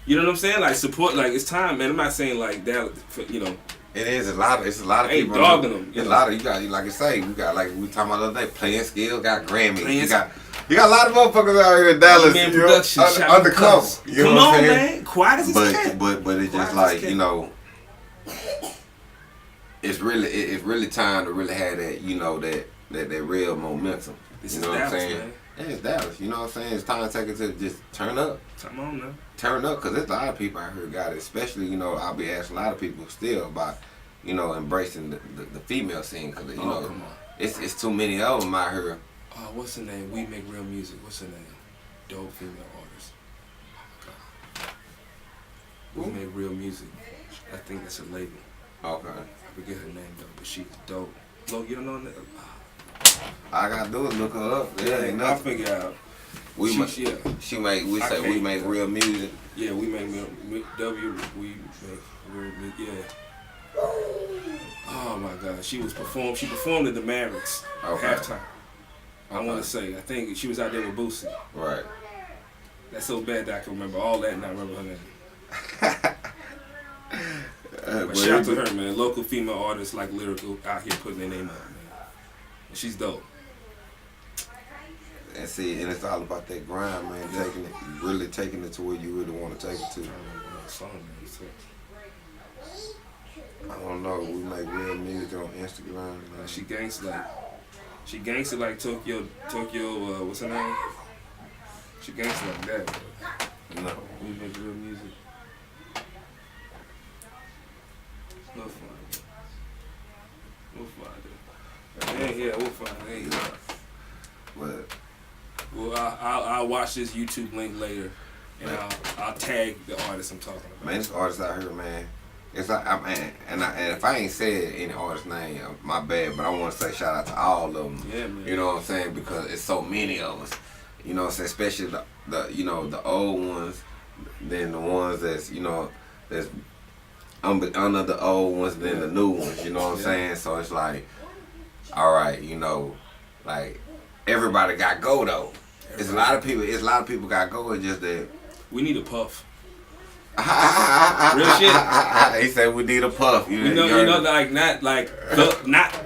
You know what I'm saying? Like, support. Like, it's time, man. I'm not saying like Dallas. You know. It is a lot. It's a lot of people. Dogging them. It's a lot of you got. Like I say, we got like we talking about the other day. Playing skills got Grammys. You got a lot of motherfuckers out here in Dallas. Man, production, undercover. You know Come what on, I'm saying? man. Quiet as it's cat. But it's just like, you know. It's really time to really have that, you know, that real momentum. You know what I'm saying? Man. Yeah, it's Dallas. You know what I'm saying? It's time to take it to just turn up. Come on now. Turn up, because there's a lot of people out here got it. Especially, you know, I'll be asking a lot of people still about, you know, embracing the female scene. Because, you know, it's too many of them out here. What's her name? We Make Real Music. What's her name? Dope female artist. We Make Real Music. I think that's a label. Okay. I forget her name though, but she's dope. Lo, you don't know that? All I gotta do is look her up. I'll figure out. We make real music. Yeah, we make real music. Yeah. Oh my God, she performed at the Mavericks halftime. I want to say, I think she was out there with Boosie. Right. That's so bad that I can remember all that and not remember her name. But shout out to her, man. Local female artists like Lyrical out here putting their name out, man. And she's dope. And see, and it's all about that grind, man. Really taking it to where you really want to take it to. I don't know. We make real music on Instagram, man. She gangster like Tokyo. What's her name? She gangster like that. No. We make real music. We'll find it. Yeah, we'll find it. But well, I'll watch this YouTube link later, and I'll tag the artist I'm talking about. Man, this artist out here, man. It's like and if I ain't said any artist name, my bad. But I want to say shout out to all of them. Yeah, man. You know what I'm saying? Because it's so many of us. You know what I'm saying? Especially the you know, the old ones, then the ones that's, you know, that's under the old ones, then the new ones. You know what I'm saying? So it's like, all right, you know, like everybody got go though. It's a lot of people got go. It's just that we need a puff. Real shit. He said we need a puff. You know, like not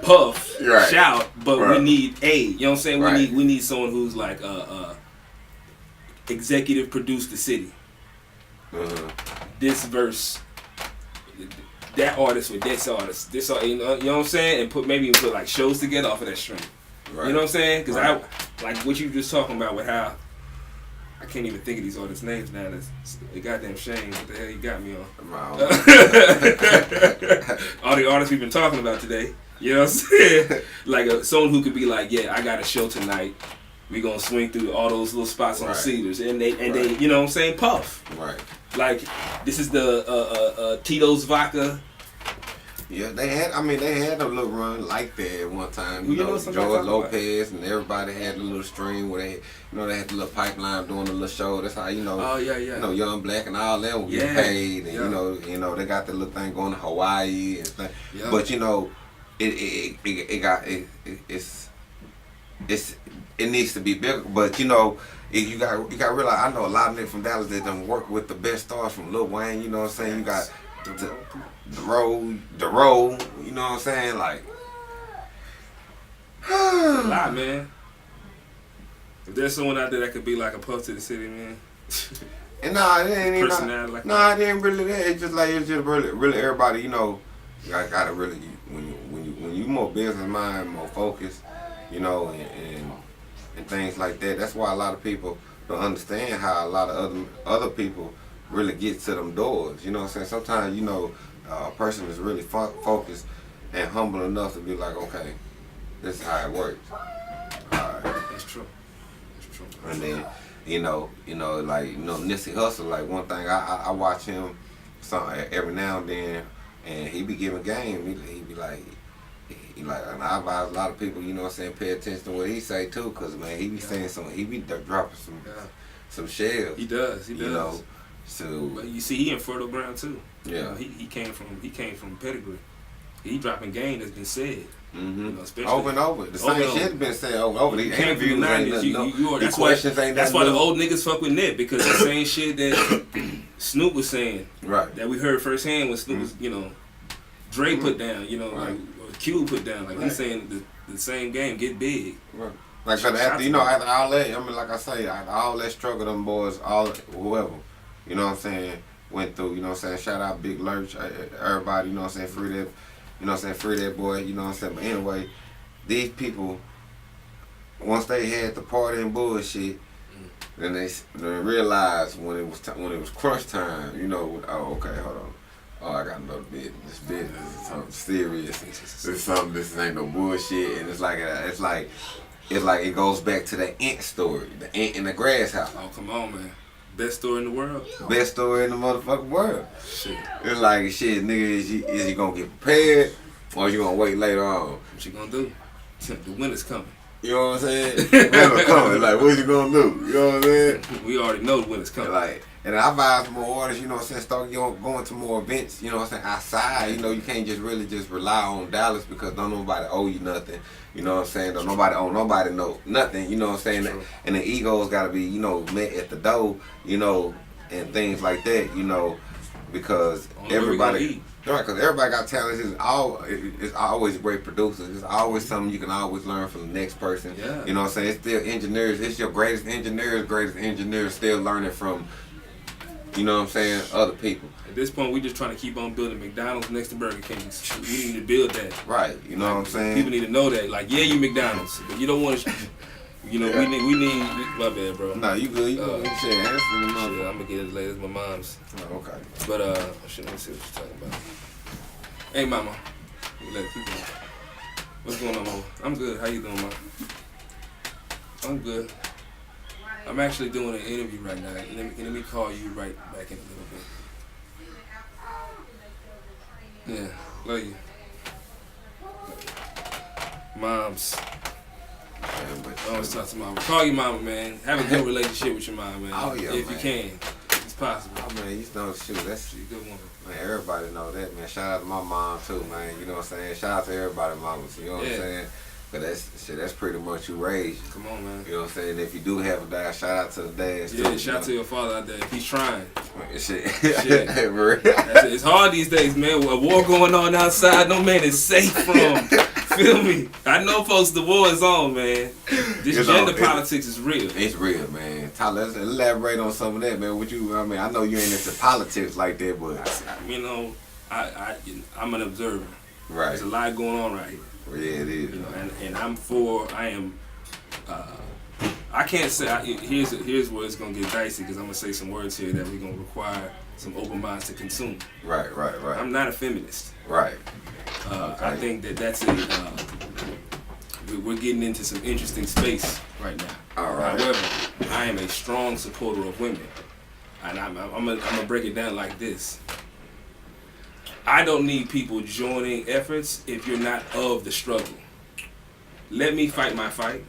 puff, shout, but we need you know what I'm saying? We need someone who's like executive produce the city. This verse, that artist with this artist, you know what I'm saying? And maybe even put like shows together off of that string. Right. You know what I'm saying? Because I like what you were just talking about with how I can't even think of these artists' names now. That's a goddamn shame. What the hell you got me on? All the artists we've been talking about today. You know what I'm saying? Like someone who could be like, yeah, I got a show tonight. We gonna swing through all those little spots on Cedars, and they, you know what I'm saying, puff. Right. Like this is the Tito's Vodka Yeah, they had. I mean, they had a little run like that at one time. You know, somebody George talking about? Lopez and everybody had a little stream where they, you know, they had the little pipeline doing the little show. That's how you know. Oh yeah, You know, Young Black and all them get Yeah, paid, and yeah. you know, they got the little thing going to Hawaii and stuff. Yeah. But you know, it needs to be bigger. But you know, you got to realize. I know a lot of niggas from Dallas that done work with the best stars from Lil Wayne. You know what I'm saying? You got the road, you know what I'm saying? Like, a lot, man. If there's someone out there that could be like a puff to the city, man. and nah, it ain't even. Personality like Nah, it ain't really that. It's just like really everybody. You know, you gotta really when you more business mind, more focused, you know, and things like that. That's why a lot of people don't understand how a lot of other people really get to them doors. You know what I'm saying? Sometimes, you know, a person is really focused and humble enough to be like, okay, this is how it works. Alright. That's true. That's true. And then, you know, like, you know, Nipsey Hussle, like one thing I watch him every now and then, and he be giving game. He be like, and I advise a lot of people, you know what I'm saying, pay attention to what he say too, cause man, he be saying he be dropping some shells. He does. You know, so. But you see, he in fertile ground too. Yeah. You know, he came from pedigree. He dropping game that's been said. Mm-hmm. You know, especially over and over. The same shit has been said over. These interviews ain't nothing. That's why the old niggas fuck with Nip, because the same shit that Snoop was saying, right? That we heard firsthand when Snoop was, you know, Dre put down, you know, right. like or Q put down, like he's saying the same game, get big. Right. Like after all that, I mean, like I say, after all that struggle, them boys, whoever, you know what I'm saying, went through. You know what I'm saying. Shout out Big Lurch, everybody. You know what I'm saying. Free that. You know what I'm saying, free that boy, you know what I'm saying? But anyway, these people, once they had the party and bullshit, then they realized when it was crunch time, you know, oh, okay, hold on. Oh, I got another business. This business is something serious. This ain't no bullshit. And it's like it goes back to the ant story, the ant in the grass house. Oh, come on, man. Best story in the world. Best story in the motherfucking world. Shit. It's like, shit, nigga, is you gonna get prepared or you gonna wait later on? What you gonna do? The winter's coming. You know what I'm saying? Winter's coming. Like, what you gonna do? You know what I'm saying? We already know the winter's coming. Like, and I advise more artists, you know what I'm saying, start going to more events, you know what I'm saying, outside. You know, you can't just really just rely on Dallas because don't nobody owe you nothing. You know what I'm saying? Don't nobody owe nobody nothing. You know what I'm saying? True. And the egos gotta be, you know, met at the door, you know, and things like that, you know, because everybody, right? Because everybody got talent. It's always great producers. It's always something you can always learn from the next person. Yeah. You know what I'm saying? It's still engineers. It's your greatest engineers still learning from, you know what I'm saying, other people. At this point, we just trying to keep on building McDonald's next to Burger King's. We need to build that. Right. You know what I'm saying? People need to know that. Like, yeah, you McDonald's, but you don't want to. You know, we need. My bad, bro. Nah, you good. You good. Shit, answer the mother. Shit, I'm gonna get it later. It's my mom's. Oh, okay. But shit, let me see what you're talking about. Hey, mama. Let keep going. What's going on, mama? I'm good. How you doing, mama? I'm good. I'm actually doing an interview right now. Let me call you right back in a little bit. Yeah, love you. Moms. I always talk to mama. Call your mama, man. Have a good relationship with your mom, man. Oh, yeah, if man. you can. It's possible. Oh, man, you know, shoot, that's She's a good woman. man, everybody know that, man. Shout out to my mom, too, man. You know what I'm saying? Shout out to everybody, mamas. You know what I'm saying? Because that's pretty much who raised you. Come on, man. You know what I'm saying? If you do have a dad, shout out to the dads, Yeah, too. shout out to your father out there. If he's trying. Shit. Shit. It's hard these days, man. A war going on outside, no man is safe from. Feel me? I know, folks, the war is on, man. This gender politics is real. It's real, man. Tyler, let's elaborate on some of that, man. I know you ain't into politics like that, but you know, I'm an observer. Right. There's a lot going on right here. Yeah, it is. You know, and I can't say. Here's where it's gonna get dicey because I'm gonna say some words here that we're gonna require some open minds to consume. Right. I'm not a feminist. Right. Okay. I think that's we're getting into some interesting space right now. All right. However, I am a strong supporter of women, and I'm gonna break it down like this. I don't need people joining efforts if you're not of the struggle. Let me fight my fight.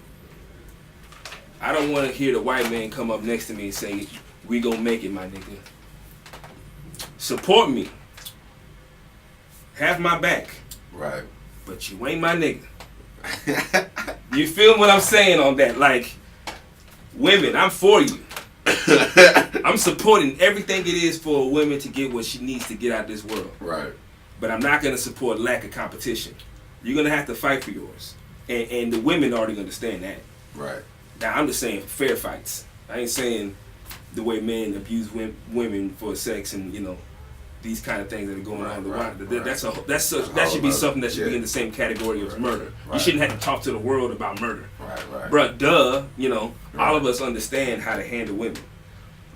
I don't want to hear the white man come up next to me and say, we gonna make it, my nigga. Support me. Have my back. Right. But you ain't my nigga. You feel what I'm saying on that? Like, women, I'm for you. I'm supporting everything it is for a woman to get what she needs to get out of this world. Right. But I'm not going to support lack of competition. You're going to have to fight for yours. And the women already understand that. Right. Now, I'm just saying fair fights. I ain't saying the way men abuse women for sex and, you know, these kind of things that are going on. That should be something that should be in the same category as murder. You shouldn't have to talk to the world about murder. Right. Bruh, duh, you know, all of us understand how to handle women.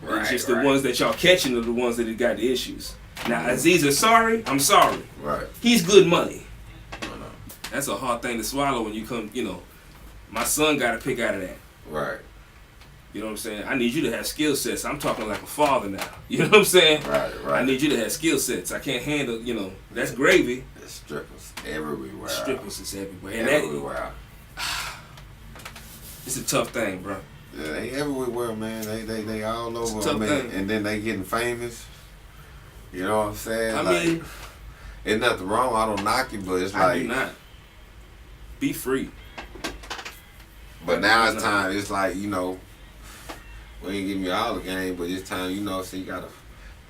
It's just the ones that y'all catching are the ones that have got the issues. Now, Aziz is sorry, I'm sorry. Right. He's good money. That's a hard thing to swallow when you come, you know, my son got to pick out of that. Right. You know what I'm saying? I need you to have skill sets. I'm talking like a father now. You know what I'm saying? Right. I need you to have skill sets. I can't handle, you know, that's gravy. There's strippers everywhere. Strippers is everywhere. And everywhere. It's a tough thing, bro. Yeah, they everywhere, man. They all over. It's a tough thing. And then they getting famous. You know what I'm saying? I mean, ain't nothing wrong. I don't knock you, but it's I like, do not. Be free. But now it's time. It's like, you know, we ain't giving you all the game, but it's time. You know, so you gotta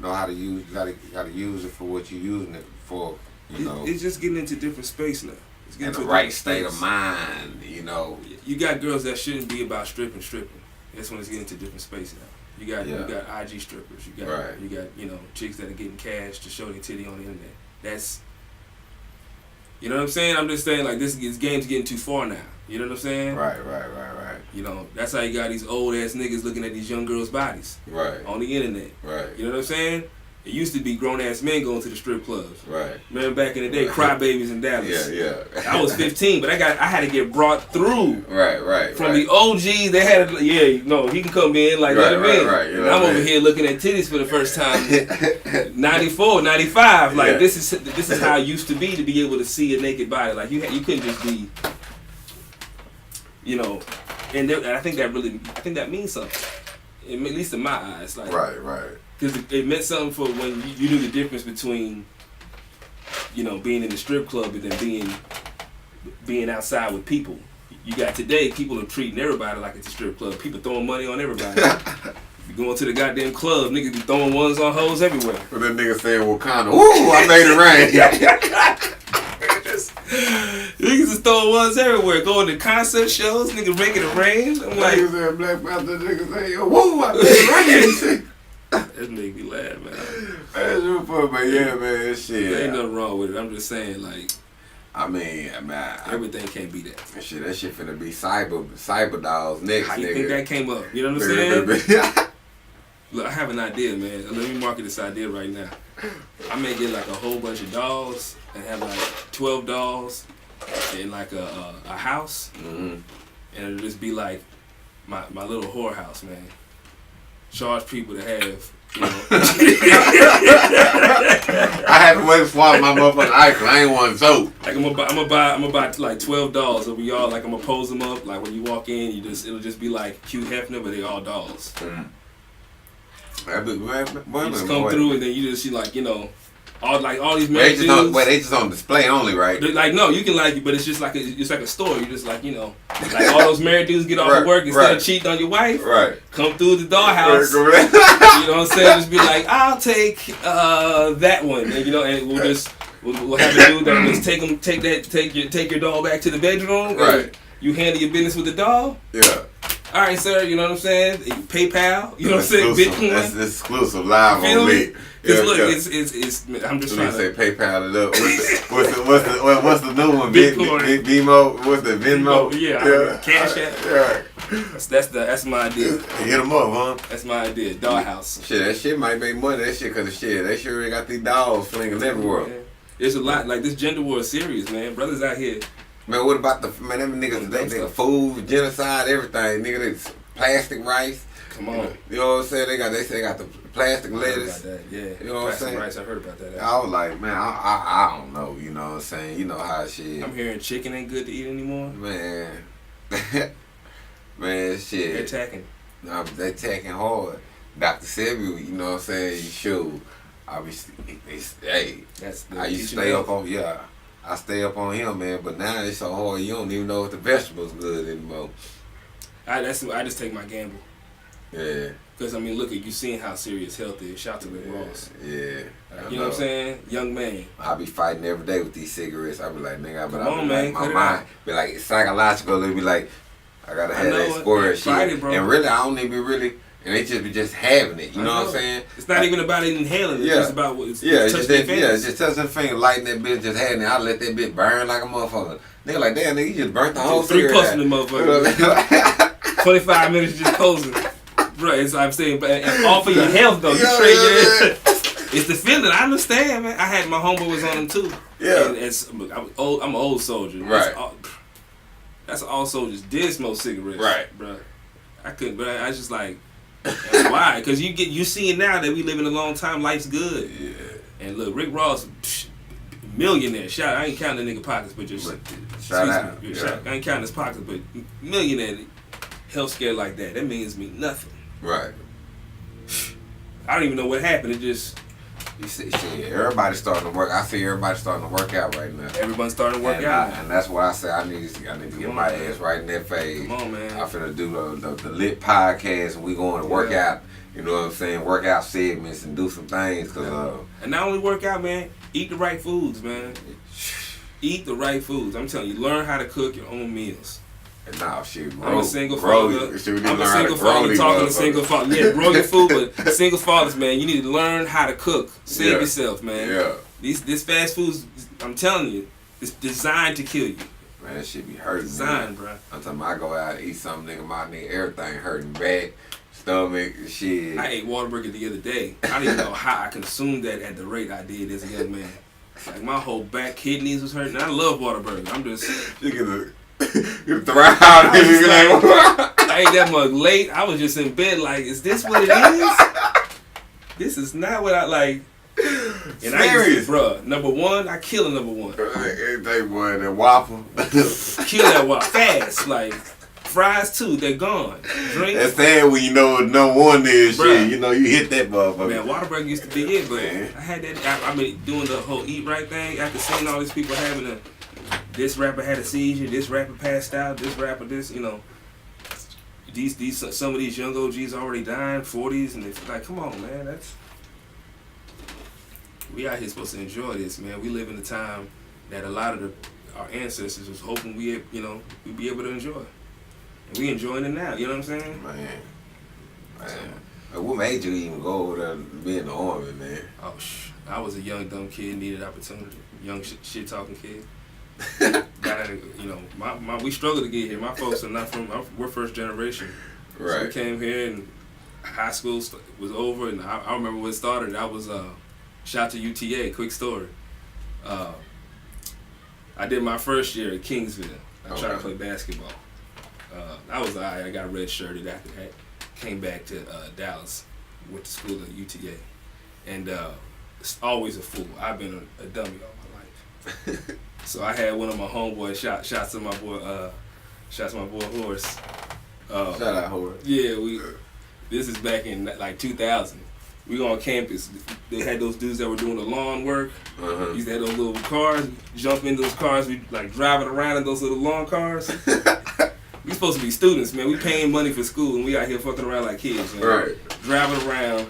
know how to use. You gotta use it for what you're using it for. You know, it's just getting into different space now. It's in the right state of mind. You know, you got girls that shouldn't be about stripping. That's when it's getting into different space now. You got IG strippers. You got you know, chicks that are getting cash to show their titty on the internet. That's, you know what I'm saying? I'm just saying, like, this game's getting too far now. You know what I'm saying? Right. You know, that's how you got these old ass niggas looking at these young girls' bodies. Right. On the internet. Right. You know what I'm saying? It used to be grown ass men going to the strip clubs. Right. Remember back in the day, crybabies in Dallas. Yeah. I was 15, but I had to get brought through. Right. From the OGs, they had he can come in, like, let him in. Right. And I'm over here looking at titties for the first time. 94, 95. Like, this is how it used to be able to see a naked body. Like, you couldn't just be, you know, and I think that means something. At least in my eyes. Like, right. Because it meant something for when you knew the difference between, you know, being in the strip club and then being outside with people. You got today, people are treating everybody like it's a strip club. People throwing money on everybody. You going to the goddamn club, niggas be throwing ones on hoes everywhere. But that nigga saying Wakanda, ooh, I made it rain. Niggas is throwing ones everywhere. Going to concert shows, niggas making it rain. I'm like, niggas saying Black Panther, niggas saying, woo, I made it rain. That make me laugh, man. That's your fun, man. Yeah, man, shit. There ain't nothing wrong with it. I'm just saying, like, I mean, everything can't be that. That shit finna be cyber dolls next. How you nigga. think that came up? You know what I'm saying? Look, I have an idea, man. Let me market this idea right now. I may get like a whole bunch of dolls and have like 12 dolls in like a house, and it'll just be like my little whorehouse, man. Charge people to have, you know. I had to wait to swallow my motherfucking ice. I ain't want soap. Like I'm gonna buy like 12 dolls over y'all. Like I'm gonna pose them up. Like when you walk in, it'll just be like Hugh Hefner, but they all dolls. You just come through and then you just see, like, you know, all these married dudes. They just on display only, right? Like, no, you can like it, but it's just like it's like a store. You just like, you know, like all those married dudes get off of work instead of cheating on your wife. Right. Come through the dollhouse. You know what I'm saying? Just be like, I'll take that one, and you know, and we'll have a dude that just take your doll back to the bedroom. Right. You handle your business with the doll. Yeah. All right, sir. You know what I'm saying? PayPal. You know what I'm saying? Bitcoin. That's exclusive live on me. Because look, it's. I'm just trying to say PayPal it up. What's the new one? Bitcoin. Venmo. What's the Venmo? Yeah. Cash App. Yeah. That's my idea. Hit them up, huh? That's my idea. Dollhouse. Shit, that shit might make money. That shit, cause of shit, they sure got these dolls flinging everywhere. Yeah. There's a lot. Like, this gender war is serious, man. Brothers out here. Man, what about them niggas? They food, genocide, everything. Nigga, it's plastic rice. Come on. You know what I'm saying? They say they got the plastic lettuce. I heard about that. Yeah. You know what I'm saying? Rice, I heard about that. I was like, man, I don't know. You know what I'm saying? You know how shit. I'm hearing chicken ain't good to eat anymore. Man. Man, shit. They're attacking. They attacking hard. Dr. Sebi, you know what I'm saying? Shoot. Hey, I used to stay up on, I stay up on him, man, but now it's so hard you don't even know if the vegetables good anymore. I just take my gamble. Yeah. Because, I mean, look at you seeing how serious health is. Shout out to Rick Ross. Yeah. You know what I'm saying? Young man. I be fighting every day with these cigarettes. I be like, nigga, but Come on, man, my mind be like, it's psychological. It be like, I gotta have that square shit. It, bro. And really, I don't even really, and they just be just having it. You know what I'm saying? It's not even about inhaling. It's just about what it's it's just touching the finger, lighting that bitch, just having it. I let that bitch burn like a motherfucker. Nigga like, damn, nigga, you just burnt the whole cigarette. 3 puffs in the motherfucker. 25 minutes just closing. Bro, it's I'm saying, but all for your health though. You trade your. It's the feeling. I understand, man. I had my homeboy was on them too. Yeah. And I'm an old soldier. Right. That's all soldiers did smoke cigarettes. Right. Bro. I couldn't. But I was just like, why? Because you seeing now that we living a long time. Life's good. Yeah. And look, Rick Ross, millionaire. Shout out. I ain't counting the nigga pockets, but just shout out. I ain't counting his pockets, but millionaire. Health scare like that. That means me nothing. Right. I don't even know what happened. It just. You see, shit, everybody's starting to work. I see everybody starting to work out right now. Everyone's starting to work out. And that's why I say I need to get my ass right in that phase. Come on, man. I'm finna do the lit podcast and we going to work out. You know what I'm saying? Work out segments and do some things. And not only work out, man. Eat the right foods, man. Eat the right foods. I'm telling you, learn how to cook your own meals. Nah, shit, I'm a single father. I'm a single father talking to single father. Yeah, grow your food, but single fathers, man, you need to learn how to cook. Save yourself, man. Yeah. This fast food's, I'm telling you, it's designed to kill you. Man, that shit be hurting. Designed, bro. I'm talking about I go out and eat something, nigga, everything hurting, back, stomach, shit. I ate Whataburger the other day. I don't even know how I consumed that at the rate I did as a young man. Like my whole back, kidneys was hurting. I love Whataburger. I'm just. You throw out. I ate that mug late. I was just in bed like, is this what it is? This is not what I like. And I used to, bruh, number one, I kill a number one. They boy, that waffle. Kill that waffle. Fast. Like, fries too, they're gone. Drink. That's sad when you know what number one is, shit. You know, you hit that motherfucker. Man, Whataburger used to be it, but I had that, I mean, doing the whole eat right thing, after seeing all these people having a, this rapper had a seizure, this rapper passed out, this rapper, this, you know. Some of these young OGs already dying, 40s, and it's like, come on, man, that's. We out here supposed to enjoy this, man. We live in a time that a lot of our ancestors was hoping we'd be able to enjoy. And we enjoying it now, you know what I'm saying? Man. What made you even go over there and be in the Army, man? Oh, I was a young, dumb kid, needed opportunity. Young, shit-talking kid. Got in, you know, we struggled to get here. My folks are not from, we're first generation. Right. So we came here and high school was over, and I remember when it started, I was, shout to UTA, quick story. I did my first year at Kingsville. I tried to play basketball. I was alright. I got red-shirted after that. Came back to Dallas, went to school at UTA. And it's always a fool. I've been a dummy all my life. So I had one of my homeboys shots to my boy Horace. Shout out Horace. Yeah, this is back in like 2000. We on campus. They had those dudes that were doing the lawn work. Used to have those little cars. Jump in those cars. We like driving around in those little lawn cars. We supposed to be students, man. We paying money for school, and we out here fucking around like kids, man. Right. Driving around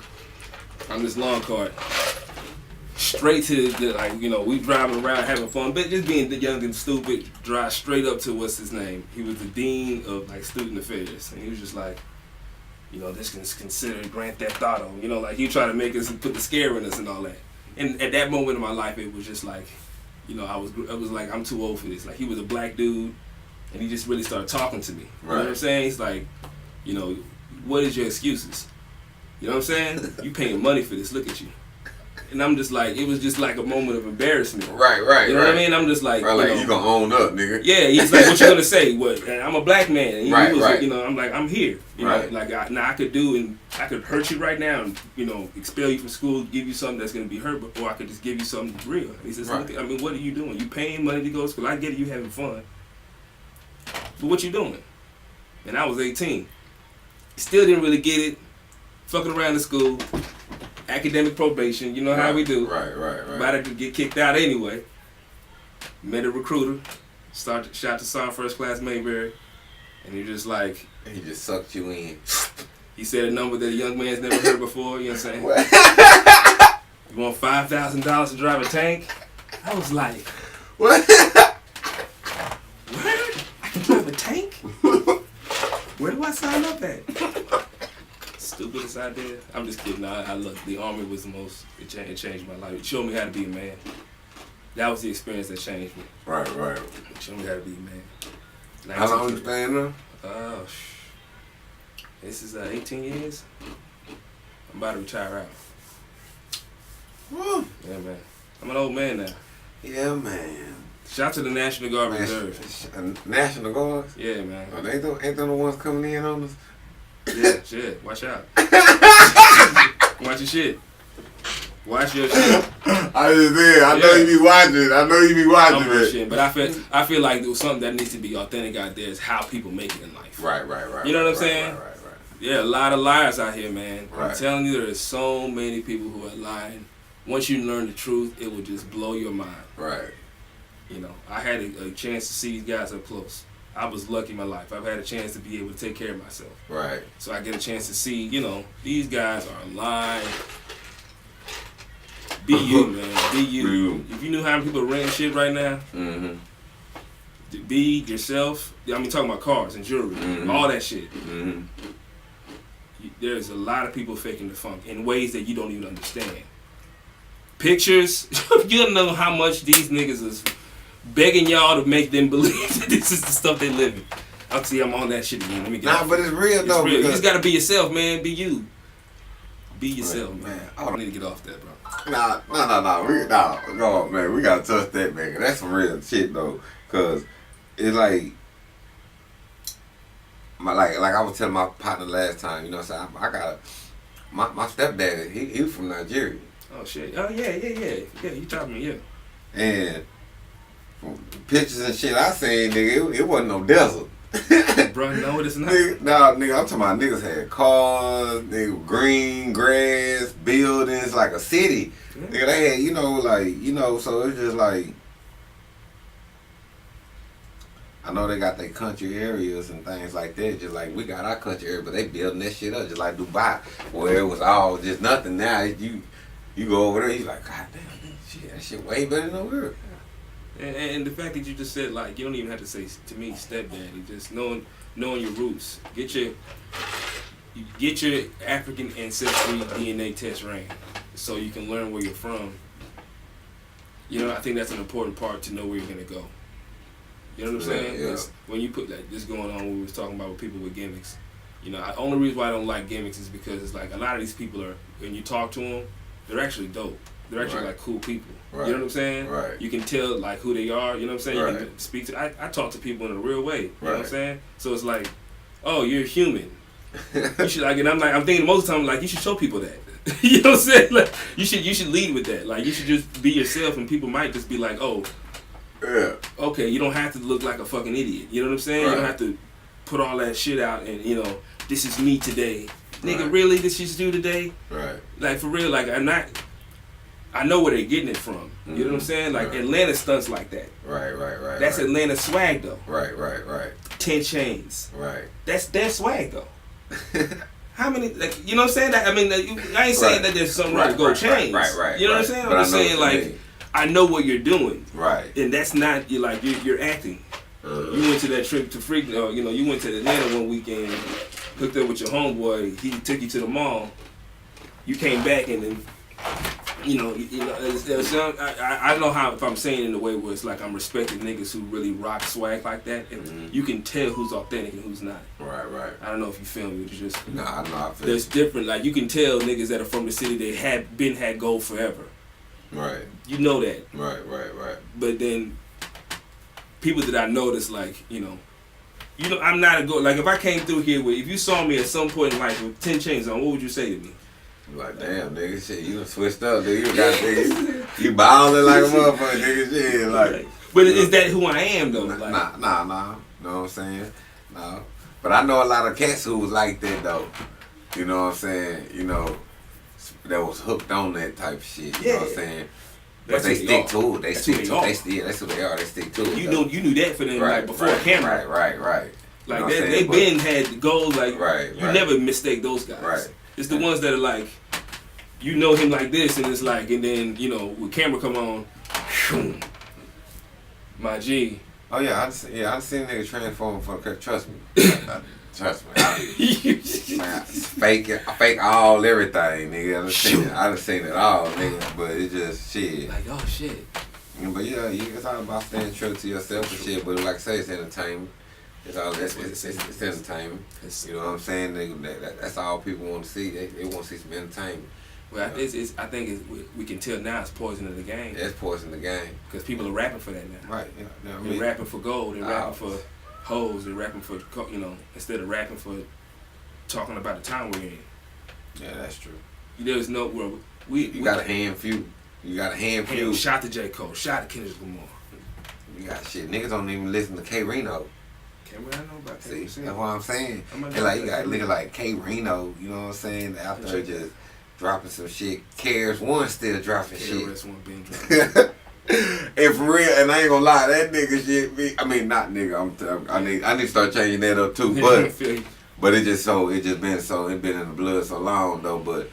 on this lawn cart. Straight to the, like, you know, we driving around having fun, but just being young and stupid. Drive straight up to what's his name. He was the dean of like student affairs, and he was just like, you know, this is considered Grand Theft Auto. You know, like he tried to make us put the scare in us and all that. And at that moment in my life, it was just like, you know, I was like, I'm too old for this. Like he was a black dude, and he just really started talking to me. You know what I'm saying? He's like, you know, what is your excuses? You know what I'm saying? You paying money for this. Look at you. And I'm just like, it was just like a moment of embarrassment. Right. You know what I mean? I'm just like, you gonna own up, nigga. Yeah, he's like, what you gonna say? What? And I'm a black man. And Right. You know, I'm like, I'm here. You know, like I could hurt you right now and, you know, expel you from school, give you something that's gonna be hurt, or I could just give you something real. He says, I mean, what are you doing? You paying money to go to school? I get it, you having fun, but what you doing? And I was 18. Still didn't really get it. Fucking around the school. Academic probation, you know how we do. Right. About to get kicked out anyway. Met a recruiter, shot to Sergeant First Class Mayberry, and he just like... He just sucked you in. He said a number that a young man's never heard before, you know what I'm saying? You want $5,000 to drive a tank? I was like... What? What? I can drive a tank? Where do I sign up at? Stupidest idea. I'm just kidding. I look. The Army was the most. It changed my life. It showed me how to be a man. That was the experience that changed me. Right. It showed me how to be a man. How long you staying there? This is 18 years. I'm about to retire out. Woo. Yeah, man. I'm an old man now. Yeah, man. Shout out to the National Guard Reserve. National Guard? Yeah, man. Oh, ain't them the ones coming in on us? Yeah, shit. Watch out. Watch your shit. Watch your shit. I just did. I know you be watching it. Shit, but I feel like there was something that needs to be authentic out there is how people make it in life. Right. You know what I'm saying? Right. Yeah, a lot of liars out here, man. Right. I'm telling you, there are so many people who are lying. Once you learn the truth, it will just blow your mind. Right. You know, I had a chance to see these guys up close. I was lucky in my life. I've had a chance to be able to take care of myself. Right. So I get a chance to see, you know, these guys are lying. Be you, man. Be you. If you knew how many people are renting shit right now, be yourself. I mean, talking about cars and jewelry, all that shit. There's a lot of people faking the funk in ways that you don't even understand. Pictures, you don't know how much these niggas is begging y'all to make them believe that this is the stuff they living. I'm on that shit again. Let me get but it's real though. Real. You just gotta be yourself, man. Be you. Be yourself, man. I don't need to get off that, bro. No, man. We gotta touch that, man. That's some real shit though, cause it's like I was telling my partner last time. You know, what I'm saying I got my stepdad. He was from Nigeria. Oh shit. Oh yeah. You talking to me, yeah. And pictures and shit I seen, nigga, it wasn't no desert. Bro, no, it's not. Nigga, I'm talking about niggas had cars, nigga, green grass, buildings, like a city. Yeah. Nigga, they had, so it's just like, I know they got their country areas and things like that, just like we got our country area, but they building that shit up just like Dubai, where it was all just nothing. Now you go over there, you like, God damn, that shit way better than over here. And the fact that you just said, like, you don't even have to say to me stepdaddy, just knowing your roots. Get your African ancestry DNA test ran so you can learn where you're from. You know, I think that's an important part to know where you're gonna go. You know what I'm saying? Yeah. When you put like this going on, we was talking about with people with gimmicks. You know, the only reason why I don't like gimmicks is because it's like a lot of these people are, when you talk to them, they're actually dope. They're actually like cool people. Right. You know what I'm saying? Right. You can tell like who they are. You know what I'm saying? Right. You can speak to. I talk to people in a real way. You know what I'm saying? So it's like, oh, you're human. You should like, and I'm thinking most of the time like you should show people that. You know what I'm saying? Like you should lead with that. Like you should just be yourself, and people might just be like, oh, yeah, okay, you don't have to look like a fucking idiot. You know what I'm saying? Right. You don't have to put all that shit out and this is me today, nigga. Really, this is you today? Right. Like for real, like I know where they're getting it from. You know what I'm saying? Like Atlanta stunts like that. Right. That's Atlanta swag though. Right. 10 chains. Right. That's their swag though. How many? Like, you know what I'm saying? I mean, I ain't saying that there's something wrong with gold chains. Right. You know what I'm saying? I'm just saying like I know what you're doing. Right. And that's not you're acting. You went to that trip to you went to Atlanta one weekend, hooked up with your homeboy. He took you to the mall. You came back and then. I don't know how if I'm saying it in a way where it's like I'm respecting niggas who really rock swag like that, and you can tell who's authentic and who's not. Right. I don't know if you feel me. It's just I feel there's different. Like you can tell niggas that are from the city they had gold forever. Right. You know that. Right. But then people that I know that's like, I'm not a go. Like if I came through here with, if you saw me at some point in life with 10 chains on, what would you say to me? Like, damn, nigga, shit, you done switched up, nigga. You got niggas, you ballin' like a motherfucker, nigga, shit, like. But is that who I am though? Like, nah. Know what I'm saying? No. But I know a lot of cats who was like that though. You know what I'm saying? That was hooked on that type of shit. You know what I'm saying? But they stick to it. They stick to it. That's who they are. They stick to it. You knew that for them like before camera. Right. Like they been had goals like you never mistake those guys. Right. It's the ones that are like, him like this, and it's like, and then with camera come on, my G. Oh yeah, I seen niggas transform for trust me. Trust me. Man, fake all everything, nigga. I done seen it all, nigga. But it's just shit. Like shit. But yeah, it's all about staying true to yourself and shit. But like I say, it's entertainment. It's entertainment. You know what I'm saying? That's all people want to see. They want to see some entertainment. Well, I think we can tell now it's poison in the game. Yeah, it's poison in the game. Because people are rapping for that now. Right. Yeah. They're rapping for gold. They're rapping for hoes. They're rapping for instead of rapping for talking about the time we're in. Yeah, that's true. There's no we got a hand few. You got a hand few. Shot to J. Cole. Shot to Kendrick Lamar. You got shit. Niggas don't even listen to K Reno. I know about See, that's what I'm saying. And like you got nigga like K Reno, you know what I'm saying? Out there just dropping some shit. KRS-One still dropping shit. KRS-One been dropping. And for real, and I ain't gonna lie, that nigga shit. I mean, not nigga. I need to start changing that up too. But it been in the blood so long though. But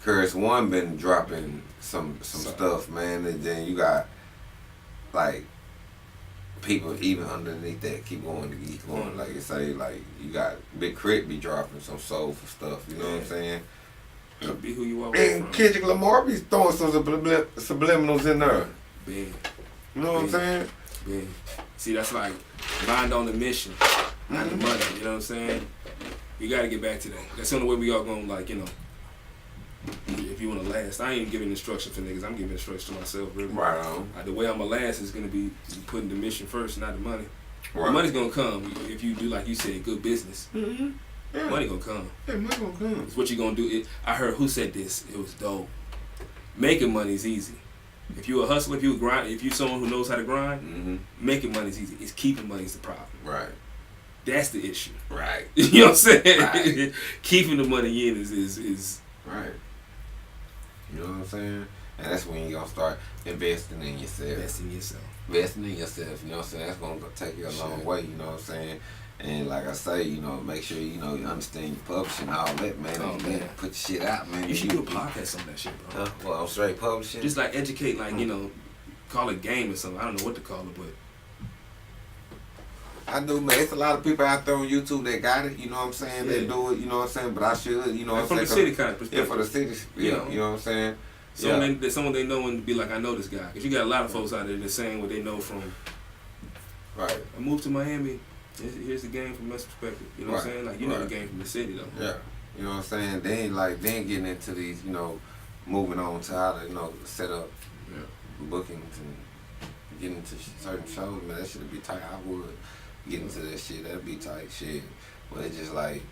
KRS-One been dropping some stuff, man. And then you got like. People even underneath that keep going. Like you say, like you got Big Crit be dropping some soulful stuff. You know what I'm saying? Be who you are. And Kendrick Lamar be throwing some subliminals in there. Big. You know what I'm saying? Big. See, that's like mind on the mission, not the money. You know what I'm saying? We got to get back to that. That's the only way we all going. Like if you want to last, I ain't giving instructions for niggas. I'm giving instructions to myself, really. Right on. The way I'm gonna last is gonna be putting the mission first, not the money. Right. The money's gonna come if you do, like you said, good business. Mm-hmm. Yeah. Money gonna come. Yeah, money gonna come. It's what you gonna do. I heard who said this. It was dope. Making money is easy. If you a hustler, if you a grind, if you someone who knows how to grind, making money is easy. It's keeping money is the problem. Right. That's the issue. Right. You know what I'm saying? Right. Keeping the money in is right. You know what I'm saying? And that's when you gonna start investing in yourself. Investing in yourself. You know what I'm saying? That's gonna take you a long way. You know what I'm saying? And like I say, make sure you understand your publishing and all that, man. Oh, man. Put your shit out, man. You should do a podcast on that shit, bro. Well, straight publishing. Just like educate, like call it game or something. I don't know what to call it, but. I do, man. It's a lot of people out there on YouTube that got it, you know what I'm saying? Yeah. They do it, you know what I'm saying? But I should, you know what I'm saying? From the city kind of perspective. Yeah, for the city, you know what I'm saying? Someone they know and be like, I know this guy. Because you got a lot of folks out there that's saying what they know from. Right. I moved to Miami. Here's the game from this perspective. You know what I'm saying? Like, you know the game from the city, though. Yeah. You know what I'm saying? Then getting into these, moving on to how to, set up bookings and getting into certain shows, man, that should be tight. I would. Get into that shit, that'd be tight shit. But it's just like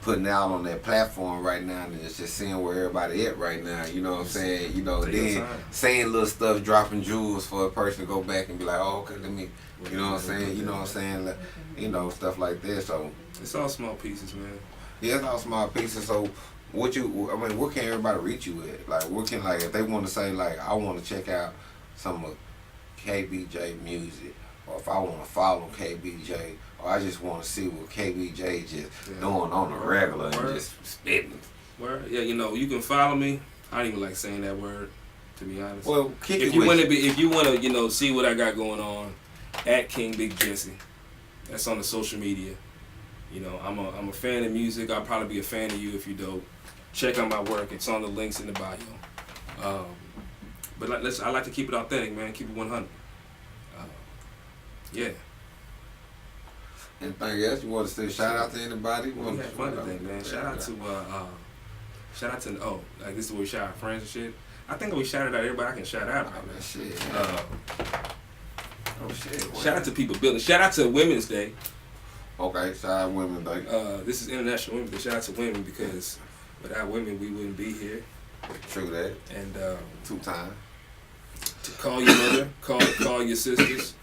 putting out on that platform right now and just seeing where everybody at right now, you know what I'm saying? Then saying little stuff, dropping jewels for a person to go back and be like, oh, okay, let me, you know what I'm saying? You know what I'm saying? Like, stuff like that. So it's all small pieces, man. Yeah, it's all small pieces. So where can everybody reach you at? Like, if they want to say, like, I want to check out some of KBJ music, or if I want to follow KBJ, or I just want to see what KBJ just doing on the regular and just spitting. Word? Yeah, you can follow me. I don't even like saying that word, to be honest. Well, if you want to see what I got going on, at King Big Jesse. That's on the social media. I'm a fan of music. I'll probably be a fan of you if you dope. Check out my work. It's on the links in the bio. But I like to keep it authentic, man. Keep it 100. Yeah. Anything else you want to say? Shout out to anybody? We had fun today, man. Shout out to like this is where we shout out friends and shit. I think we shouted out everybody I can shout out. Oh, man, shit. Oh, shit. Boy. Shout out to people building. Shout out to Women's Day. Okay, shout out Women's Day. This is International Women's Day. Shout out to women because without women, we wouldn't be here. True that. And 2 times. to call your mother, call your sisters,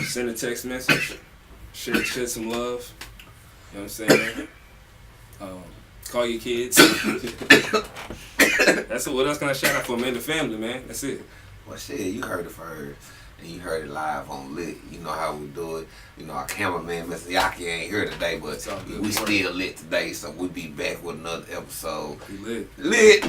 send a text message, shed some love. You know what I'm saying? Call your kids. That's what else can I shout out for, man? The family, man. That's it. Well, shit, you heard it first. And you heard it live on Lit. You know how we do it. You know, our cameraman, Mr. Yaki, ain't here today, but we still lit today, so we'll be back with another episode. We lit. Lit!